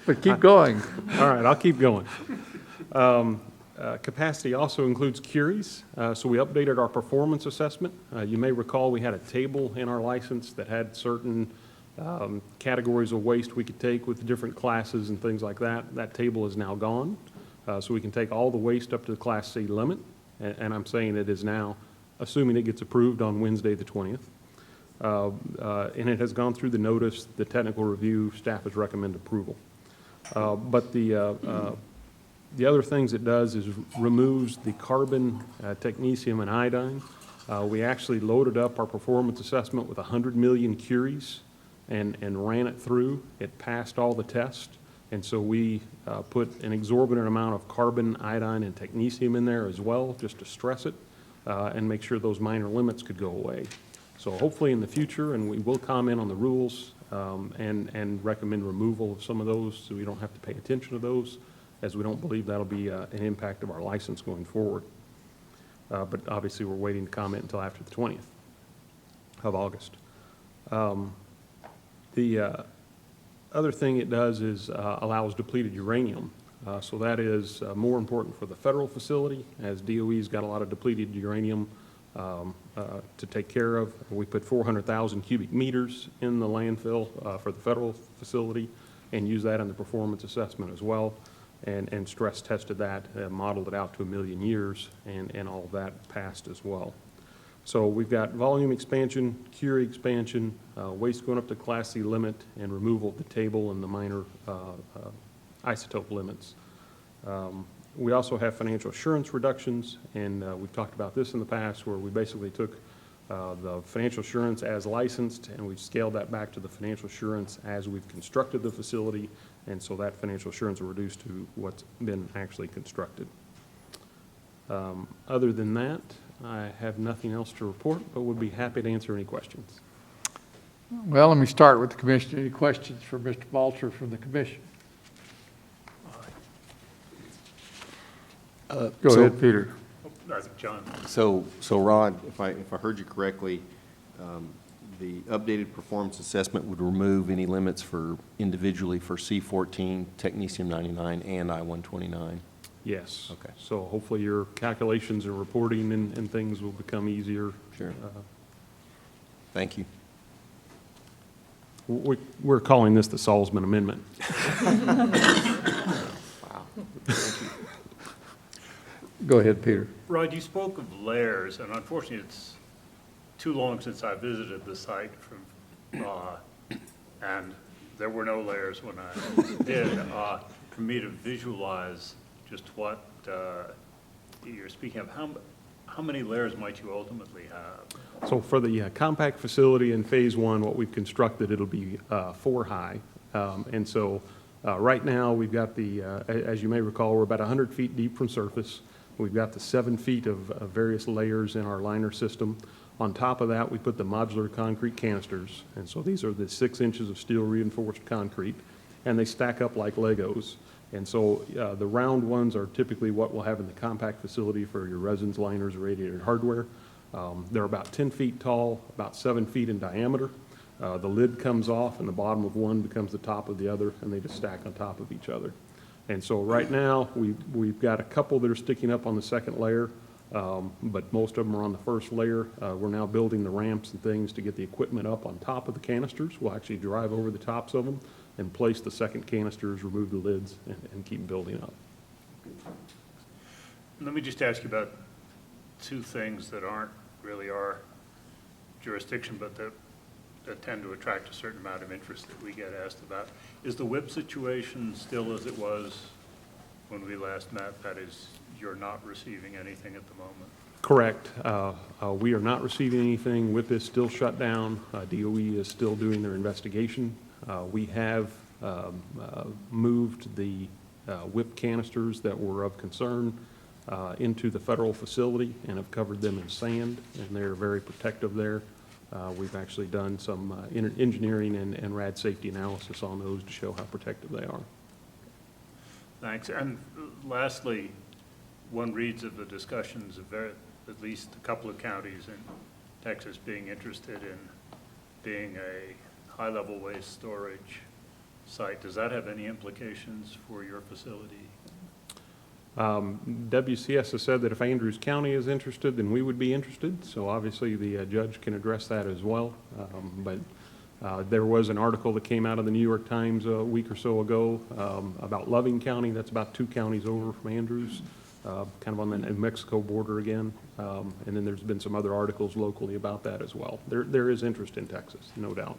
[SPEAKER 1] But keep going.
[SPEAKER 16] All right, I'll keep going. Capacity also includes curies, so we updated our performance assessment. You may recall we had a table in our license that had certain categories of waste we could take with different classes and things like that. That table is now gone, so we can take all the waste up to the Class C limit, and I'm saying it is now, assuming it gets approved on Wednesday the 20th. And it has gone through the notice, the technical review, staff has recommended approval. But the other things it does is removes the carbon, technetium, and iodine. We actually loaded up our performance assessment with 100 million curies and ran it through. It passed all the tests, and so we put an exorbitant amount of carbon, iodine, and technetium in there as well, just to stress it and make sure those minor limits could go away. So hopefully in the future, and we will comment on the rules and recommend removal of some of those so we don't have to pay attention to those, as we don't believe that'll be an impact of our license going forward. But obviously, we're waiting to comment until after the 20th of August. The other thing it does is allows depleted uranium. So that is more important for the federal facility, as DOE's got a lot of depleted uranium to take care of. We put 400,000 cubic meters in the landfill for the federal facility and use that in the performance assessment as well. And stress tested that, modeled it out to 1 million years, and all of that passed as well. So we've got volume expansion, curie expansion, waste going up to Class C limit, and removal of the table and the minor isotope limits. We also have financial assurance reductions, and we've talked about this in the past, where we basically took the financial assurance as licensed, and we've scaled that back to the financial assurance as we've constructed the facility, and so that financial assurance will reduce to what's been actually constructed. Other than that, I have nothing else to report, but would be happy to answer any questions.
[SPEAKER 1] Well, let me start with the commission. Any questions for Mr. Balcher from the commission? Go ahead, Peter.
[SPEAKER 8] John.
[SPEAKER 11] So Rod, if I heard you correctly, the updated performance assessment would remove any limits for individually for C14, technetium-99, and I-129?
[SPEAKER 16] Yes.
[SPEAKER 11] Okay.
[SPEAKER 16] So hopefully your calculations and reporting and things will become easier.
[SPEAKER 11] Sure. Thank you.
[SPEAKER 16] We're calling this the Salzman Amendment.
[SPEAKER 11] Wow.
[SPEAKER 1] Go ahead, Peter.
[SPEAKER 3] Rod, you spoke of layers, and unfortunately, it's too long since I visited the site and there were no layers when I did. For me to visualize just what you're speaking of, how many layers might you ultimately have?
[SPEAKER 16] So for the compact facility in phase 1, what we've constructed, it'll be 4 high. And so right now, we've got the, as you may recall, we're about 100 feet deep from surface. We've got the 7 feet of various layers in our liner system. On top of that, we put the modular concrete canisters. And so these are the 6 inches of steel reinforced concrete, and they stack up like Legos. And so the round ones are typically what we'll have in the compact facility for your resins, liners, radiated hardware. They're about 10 feet tall, about 7 feet in diameter. The lid comes off, and the bottom of one becomes the top of the other, and they just stack on top of each other. And so right now, we've got a couple that are sticking up on the second layer, but most of them are on the first layer. We're now building the ramps and things to get the equipment up on top of the canisters. We'll actually drive over the tops of them and place the second canisters, remove the lids, and keep building up.
[SPEAKER 3] Let me just ask you about 2 things that aren't
[SPEAKER 8] really our jurisdiction, but that tend to attract a certain amount of interest that we get asked about. Is the WIP situation still as it was when we last met? That is, you're not receiving anything at the moment?
[SPEAKER 16] Correct. We are not receiving anything. WIP is still shut down. DOE is still doing their investigation. We have moved the WIP canisters that were of concern into the federal facility and have covered them in sand, and they're very protective there. We've actually done some engineering and rad safety analysis on those to show how protective they are.
[SPEAKER 8] Thanks. And lastly, one reads of the discussions of at least a couple of counties in Texas being interested in being a high-level waste storage site. Does that have any implications for your facility?
[SPEAKER 16] WCS has said that if Andrews County is interested, then we would be interested. So obviously the judge can address that as well. But there was an article that came out of the New York Times a week or so ago about Loving County. That's about 2 counties over from Andrews, kind of on the New Mexico border again. And then there's been some other articles locally about that as well. There is interest in Texas, no doubt.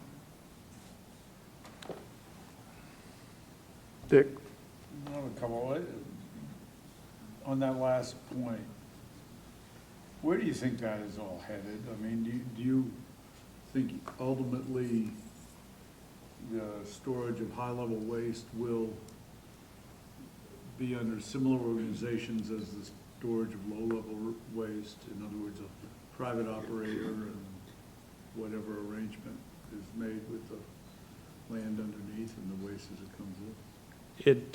[SPEAKER 1] Dick?
[SPEAKER 4] I have a couple. On that last point, where do you think that is all headed? I mean, do you think ultimately the storage of high-level waste will be under similar organizations as the storage of low-level waste? In other words, a private operator and whatever arrangement is made with the land underneath and the waste as it comes in?
[SPEAKER 16] It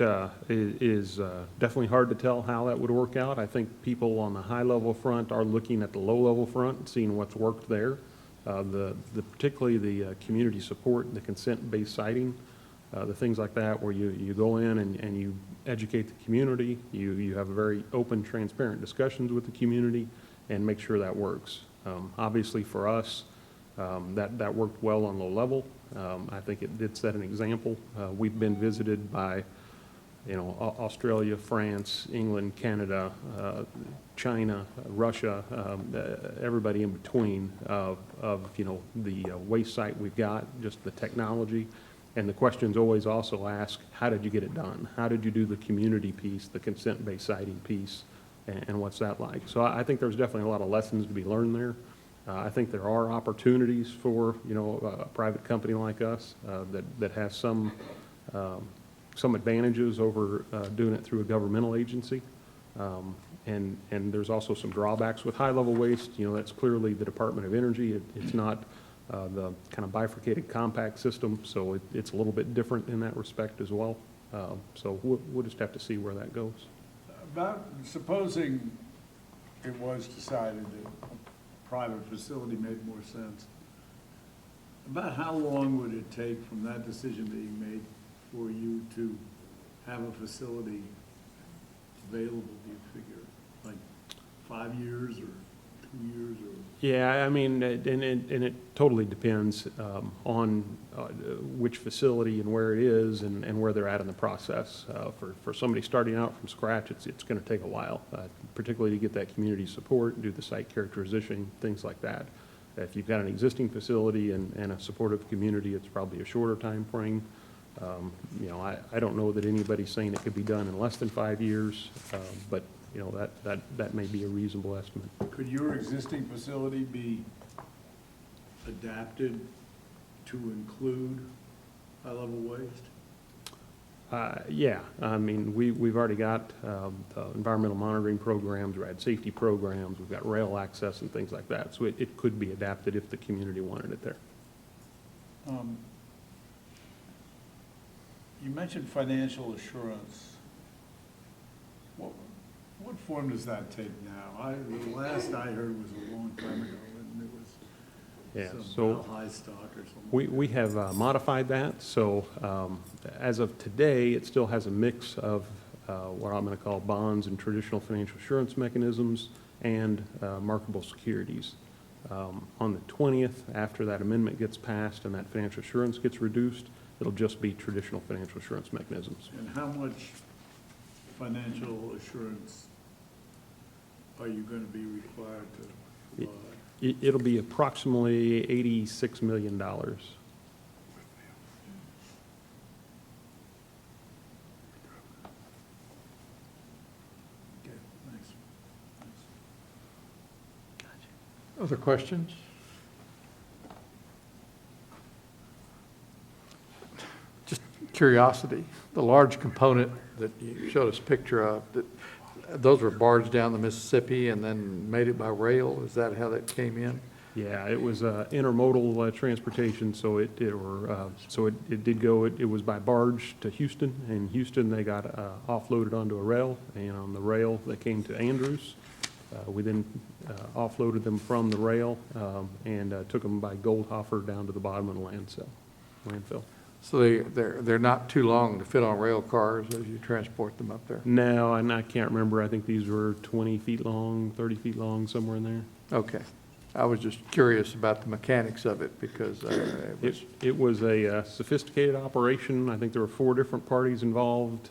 [SPEAKER 16] is definitely hard to tell how that would work out. I think people on the high-level front are looking at the low-level front and seeing what's worked there. Particularly the community support, the consent-based siting, the things like that, where you go in and you educate the community, you have very open, transparent discussions with the community and make sure that works. Obviously for us, that worked well on low level. I think it did set an example. We've been visited by, Australia, France, England, Canada, China, Russia, everybody in between of the waste site we've got, just the technology. And the questions always also ask, how did you get it done? How did you do the community piece, the consent-based siting piece, and what's that like? So I think there's definitely a lot of lessons to be learned there. I think there are opportunities for, a private company like us that has some advantages over doing it through a governmental agency. And there's also some drawbacks with high-level waste. That's clearly the Department of Energy. It's not the kind of bifurcated compact system, so it's a little bit different in that respect as well. So we'll just have to see where that goes.
[SPEAKER 4] About supposing it was decided that a private facility made more sense, about how long would it take from that decision being made for you to have a facility available, do you figure? Like 5 years or 2 years or?
[SPEAKER 16] Yeah, I mean, and it totally depends on which facility and where it is and where they're at in the process. For somebody starting out from scratch, it's going to take a while, particularly to get that community support and do the site characterization, things like that. If you've got an existing facility and a supportive community, it's probably a shorter time frame. I don't know that anybody's saying it could be done in less than 5 years, but that may be a reasonable estimate.
[SPEAKER 4] Could your existing facility be adapted to include high-level waste?
[SPEAKER 16] Yeah, I mean, we've already got environmental monitoring programs, rad safety programs, we've got rail access and things like that. So it could be adapted if the community wanted it there.
[SPEAKER 4] You mentioned financial assurance. What form does that take now? The last I heard was a long time ago, and it was some high stock or something.
[SPEAKER 16] We have modified that. So as of today, it still has a mix of what I'm going to call bonds and traditional financial assurance mechanisms and marketable securities. On the 20th, after that amendment gets passed and that financial assurance gets reduced, it'll just be traditional financial assurance mechanisms.
[SPEAKER 4] And how much financial assurance are you going to be required to provide?
[SPEAKER 16] It'll be approximately $86 million.
[SPEAKER 4] Okay, thanks.
[SPEAKER 1] Other questions? Just curiosity, the large component that you showed us a picture of, those were barged down the Mississippi and then made it by rail? Is that how that came in?
[SPEAKER 16] Yeah, it was intermodal transportation, so it did go, it was by barge to Houston. In Houston, they got offloaded onto a rail, and on the rail, they came to Andrews. We then offloaded them from the rail and took them by Goldhofer down to the bottom of the landfill.
[SPEAKER 1] So they're not too long to fit on rail cars as you transport them up there?
[SPEAKER 16] No, and I can't remember. I think these were 20 feet long, 30 feet long, somewhere in there.
[SPEAKER 1] Okay. I was just curious about the mechanics of it because
[SPEAKER 16] It was a sophisticated operation. I think there were 4 different parties involved,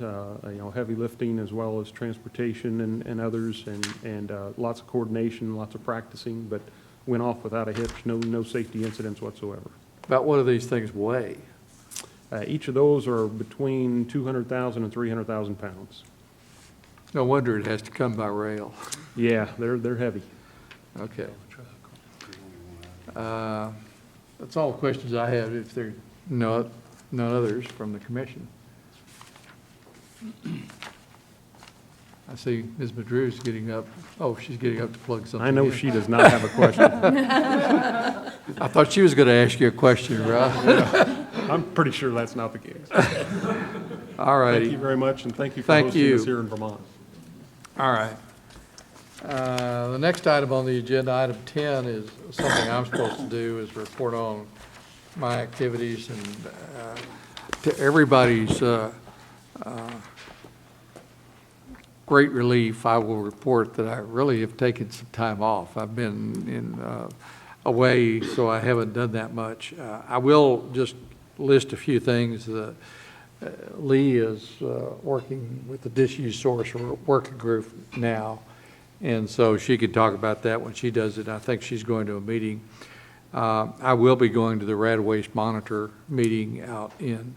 [SPEAKER 16] heavy lifting as well as transportation and others, and lots of coordination, lots of practicing, but went off without a hitch, no safety incidents whatsoever.
[SPEAKER 1] About what do these things weigh?
[SPEAKER 16] Each of those are between 200,000 and 300,000 pounds.
[SPEAKER 1] No wonder it has to come by rail.
[SPEAKER 16] Yeah, they're heavy.
[SPEAKER 1] Okay. That's all the questions I have, if there are none others from the commission. I see Ms. Madrew's getting up. Oh, she's getting up to plug something
[SPEAKER 16] I know
[SPEAKER 1] in.
[SPEAKER 16] she does not have a question.
[SPEAKER 1] I thought she was going to ask you a question, Rob.
[SPEAKER 16] I'm pretty sure that's not the case.
[SPEAKER 1] All righty.
[SPEAKER 16] Thank you very much, and thank you for hosting us here in Vermont.
[SPEAKER 1] All right. The next item on the agenda, item 10, is something I'm supposed to do, is report on my activities, and to everybody's great relief, I will report that I really have taken some time off. I've been away, so I haven't done that much. I will just list a few things. Lee is working with the Disused Source Working Group now, and so she could talk about that when she does it. I think she's going to a meeting. I will be going to the Rad Waste Monitor meeting out in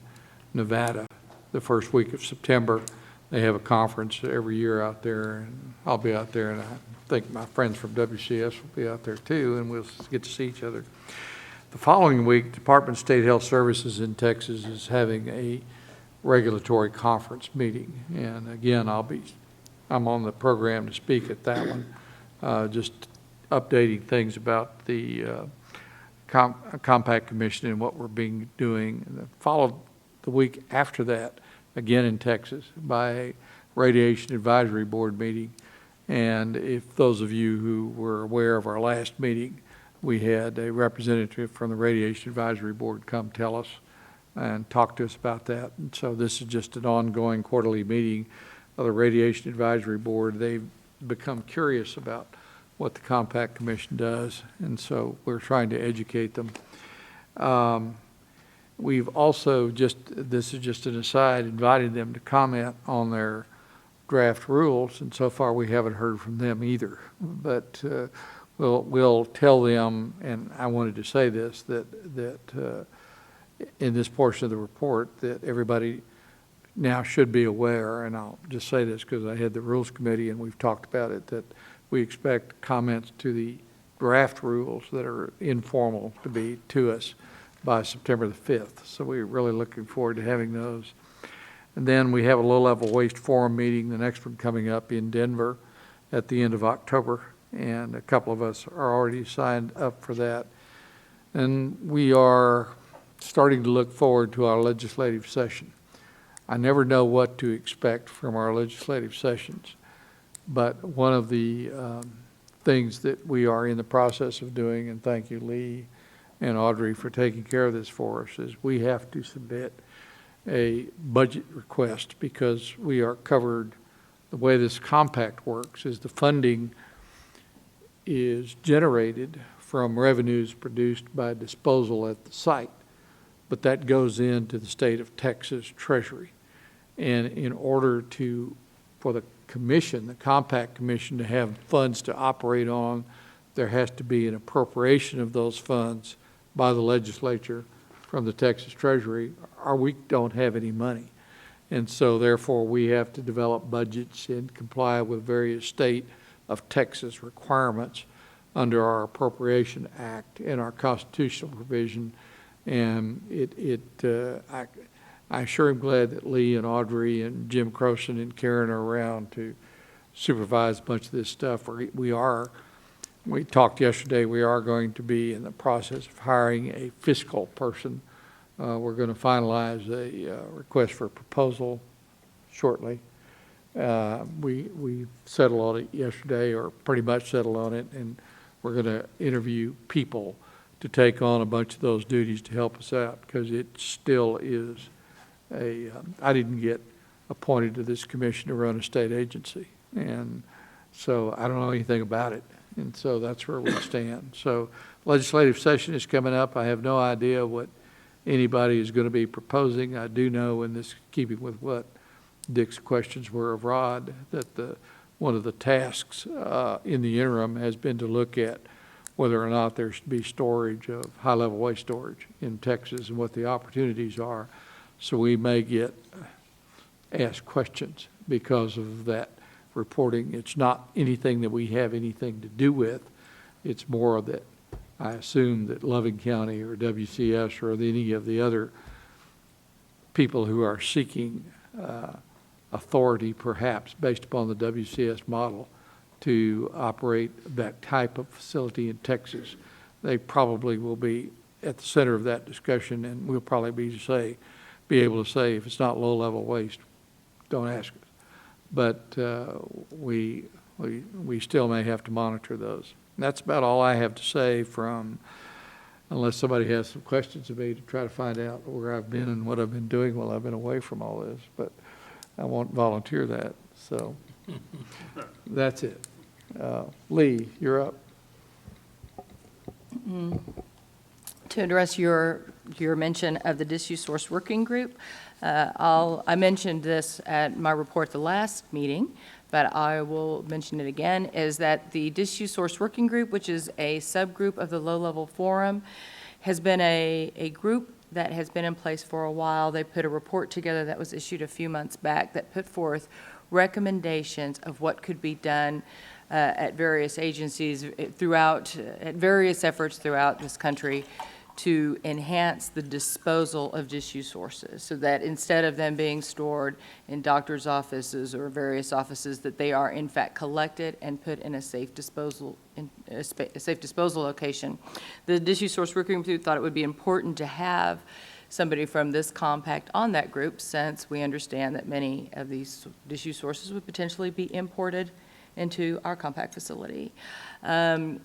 [SPEAKER 1] Nevada the first week of September. They have a conference every year out there, and I'll be out there, and I think my friends from WCS will be out there too, and we'll get to see each other. The following week, Department of State Health Services in Texas is having a regulatory conference meeting, and again, I'm on the program to speak at that one, just updating things about the Compact Commission and what we're doing. And followed the week after that, again in Texas, by a Radiation Advisory Board meeting. And if those of you who were aware of our last meeting, we had a representative from the Radiation Advisory Board come tell us and talk to us about that. And so this is just an ongoing quarterly meeting of the Radiation Advisory Board. They've become curious about what the Compact Commission does, and so we're trying to educate them. We've also this is just an aside, invited them to comment on their draft rules, and so far we haven't heard from them either. But we'll tell them, and I wanted to say this, that in this portion of the report, that everybody now should be aware, and I'll just say this because I had the Rules Committee and we've talked about it, that we expect comments to the draft rules that are informal to be to us by September the 5th. So we're really looking forward to having those. And then we have a low-level waste forum meeting, the next one coming up in Denver at the end of October, and a couple of us are already signed up for that. And we are starting to look forward to our legislative session. I never know what to expect from our legislative sessions, but one of the things that we are in the process of doing, and thank you, Lee and Audrey, for taking care of this for us, is we have to submit a budget request because we are covered. The way this compact works is the funding is generated from revenues produced by disposal at the site, but that goes into the state of Texas Treasury. And in order for the commission, the Compact Commission, to have funds to operate on, there has to be an appropriation of those funds by the legislature from the Texas Treasury, or we don't have any money. And so therefore, we have to develop budgets and comply with various state of Texas requirements under our Appropriation Act and our constitutional provision. And I sure am glad that Lee and Audrey and Jim Croson and Karen are around to supervise a bunch of this stuff. We talked yesterday, we are going to be in the process of hiring a fiscal person. We're going to finalize a request for a proposal shortly. We settled on it yesterday, or pretty much settled on it, and we're going to interview people to take on a bunch of those duties to help us out, because it still is I didn't get appointed to this commission to run a state agency, and so I don't know anything about it, and so that's where we stand. So legislative session is coming up. I have no idea what anybody is going to be proposing. I do know, in this keeping with what Dick's questions were of Rod, that one of the tasks in the interim has been to look at whether or not there should be storage of high-level waste storage in Texas and what the opportunities are. So we may get asked questions because of that reporting. It's not anything that we have anything to do with. It's more that I assume that Loving County or WCS or any of the other people who are seeking authority, perhaps based upon the WCS model, to operate that type of facility in Texas, they probably will be at the center of that discussion, and we'll probably be able to say, if it's not low-level waste, don't ask us. But we still may have to monitor those. And that's about all I have to say unless somebody has some questions of me to try to find out where I've been and what I've been doing while I've been away from all this. But I won't volunteer that, so that's it. Lee, you're up.
[SPEAKER 12] To address your mention of the Disuse Source Working Group, I mentioned this at my report the last meeting, but I will mention it again, is that the Disuse Source Working Group, which is a subgroup of the Low-Level Forum, has been a group that has been in place for a while. They put a report together that was issued a few months back that put forth recommendations of what could be done at various agencies at various efforts throughout this country to enhance the disposal of disuse sources, so that instead of them being stored in doctors' offices or various offices, that they are in fact collected and put in a safe disposal location. The Disuse Source Working Group thought it would be important to have somebody from this compact on that group, since we understand that many of these disuse sources would potentially be imported into our compact facility.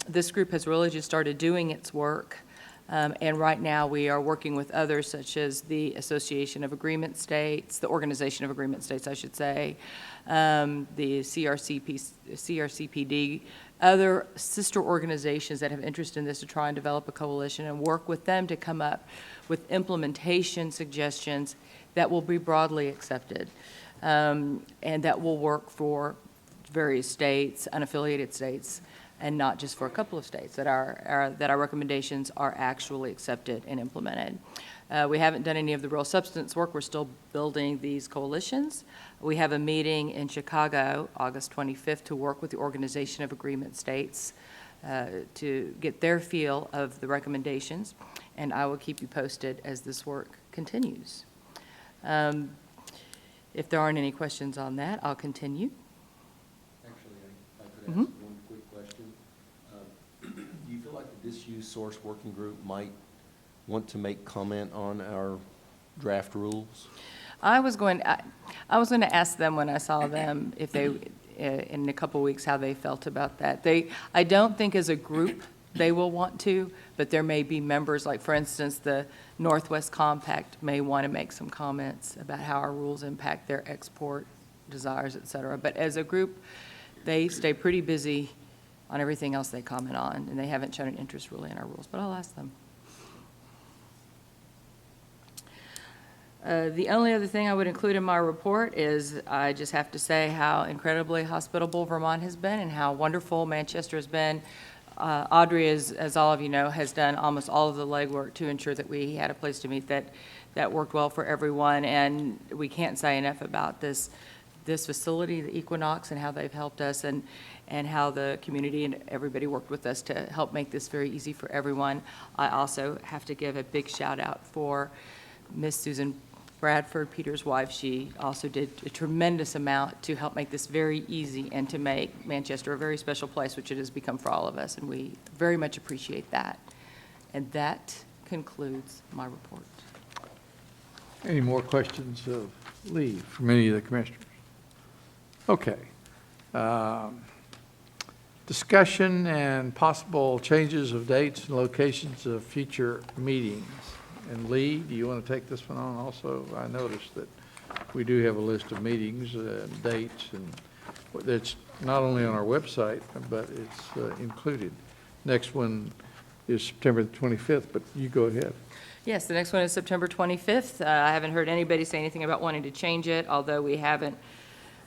[SPEAKER 12] This group has really just started doing its work. And right now, we are working with others, such as the Association of Agreement States, the Organization of Agreement States, I should say, the CRCPD, other sister organizations that have interest in this, to try and develop a coalition and work with them to come up with implementation suggestions that will be broadly accepted, and that will work for various states, unaffiliated states, and not just for a couple of states, that our recommendations are actually accepted and implemented. We haven't done any of the real substance work. We're still building these coalitions. We have a meeting in Chicago, August 25th, to work with the Organization of Agreement States to get their feel of the recommendations, and I will keep you posted as this work continues. If there aren't any questions on that, I'll continue.
[SPEAKER 11] Actually, I could ask one quick question. Do you feel like the Disuse Source Working Group might want to make comment on our draft rules?
[SPEAKER 12] I was going to ask them when I saw them if they, in a couple of weeks, how they felt about that. I don't think as a group they will want to, but there may be members, like for instance, the Northwest Compact may want to make some comments about how our rules impact their export desires, et cetera. But as a group, they stay pretty busy on everything else they comment on, and they haven't shown an interest really in our rules, but I'll ask them. The only other thing I would include in my report is I just have to say how incredibly hospitable Vermont has been and how wonderful Manchester has been Audrey, as all of you know, has done almost all of the legwork to ensure that we had a place to meet that worked well for everyone, and we can't say enough about this facility, the Equinox, and how they've helped us, and how the community and everybody worked with us to help make this very easy for everyone. I also have to give a big shout out for Miss Susan Bradford, Peter's wife. She also did a tremendous amount to help make this very easy and to make Manchester a very special place, which it has become for all of us, and we very much appreciate that. And that concludes my report.
[SPEAKER 1] Any more questions of Lee from any of the commissioners? Okay. Discussion and possible changes of dates and locations of future meetings. And Lee, do you want to take this one on also? I noticed that we do have a list of meetings and dates, and it's not only on our website, but it's included. Next one is September the 25th, but you go ahead.
[SPEAKER 12] Yes, the next one is September 25th. I haven't heard anybody say anything about wanting to change it, although we haven't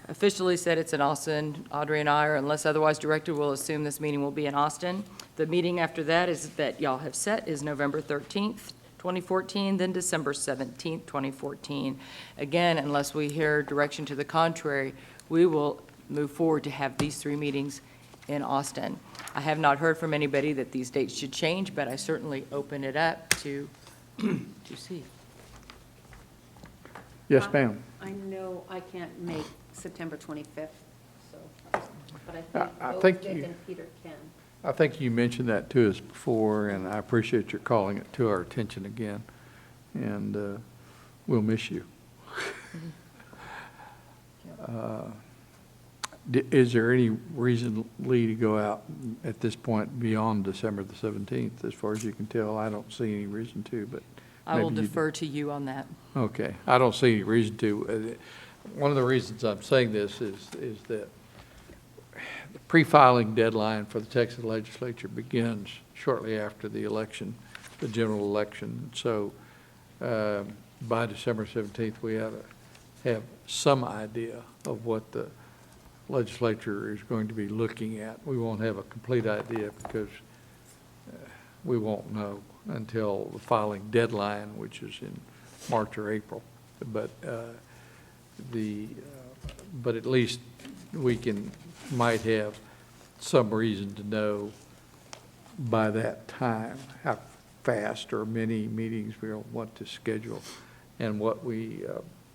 [SPEAKER 12] officially said it's in Austin. Audrey and I, or unless otherwise directed, will assume this meeting will be in Austin. The meeting after that is that y'all have set is November 13th, 2014, then December 17th, 2014. Again, unless we hear direction to the contrary, we will move forward to have these 3 meetings in Austin. I have not heard from anybody that these dates should change, but I certainly open it up to see.
[SPEAKER 1] Yes, ma'am.
[SPEAKER 2] I know I can't make September 25th, so, but
[SPEAKER 1] I
[SPEAKER 2] I think
[SPEAKER 1] think
[SPEAKER 2] both Dick
[SPEAKER 1] you-
[SPEAKER 2] and Peter can.
[SPEAKER 1] I think you mentioned that to us before, and I appreciate your calling it to our attention again. And we'll miss you. Is there any reason, Lee, to go out at this point beyond December the 17th? As far as you can tell, I don't see any reason to, but
[SPEAKER 12] I will
[SPEAKER 1] maybe you do.
[SPEAKER 12] defer to you on that.
[SPEAKER 1] Okay, I don't see any reason to. One of the reasons I'm saying this is that the pre-filing deadline for the Texas legislature begins shortly after the election, the general election. So by December 17th, we ought to have some idea of what the legislature is going to be looking at. We won't have a complete idea because we won't know until the filing deadline, which is in March or April. But but at least we might have some reason to know by that time how fast or many meetings we'll want to schedule and what we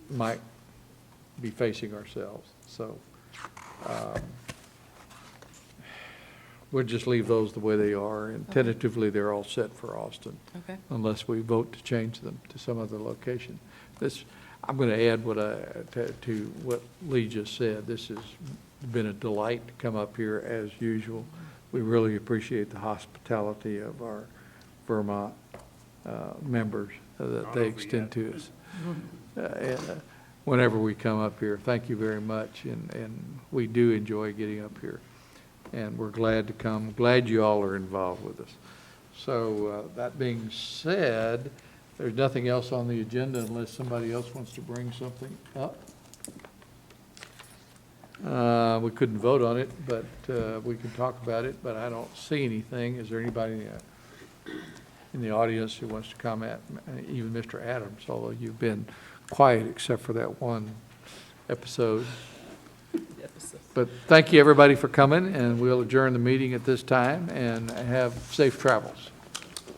[SPEAKER 1] might be facing ourselves. So we'll just leave those the way they are, and tentatively they're all set for Austin.
[SPEAKER 12] Okay.
[SPEAKER 1] Unless we vote to change them to some other location. I'm going to add to what Lee just said. This has been a delight to come up here as usual. We really appreciate the hospitality of our Vermont members that they extend to us. Whenever we come up here, thank you very much, and we do enjoy getting up here. And we're glad to come, glad you all are involved with us. So that being said, there's nothing else on the agenda unless somebody else wants to bring something up. We couldn't vote on it, but we can talk about it, but I don't see anything. Is there anybody in the audience who wants to comment? Even Mr. Adams, although you've been quiet except for that one episode. But thank you, everybody, for coming, and we'll adjourn the meeting at this time and have safe travels.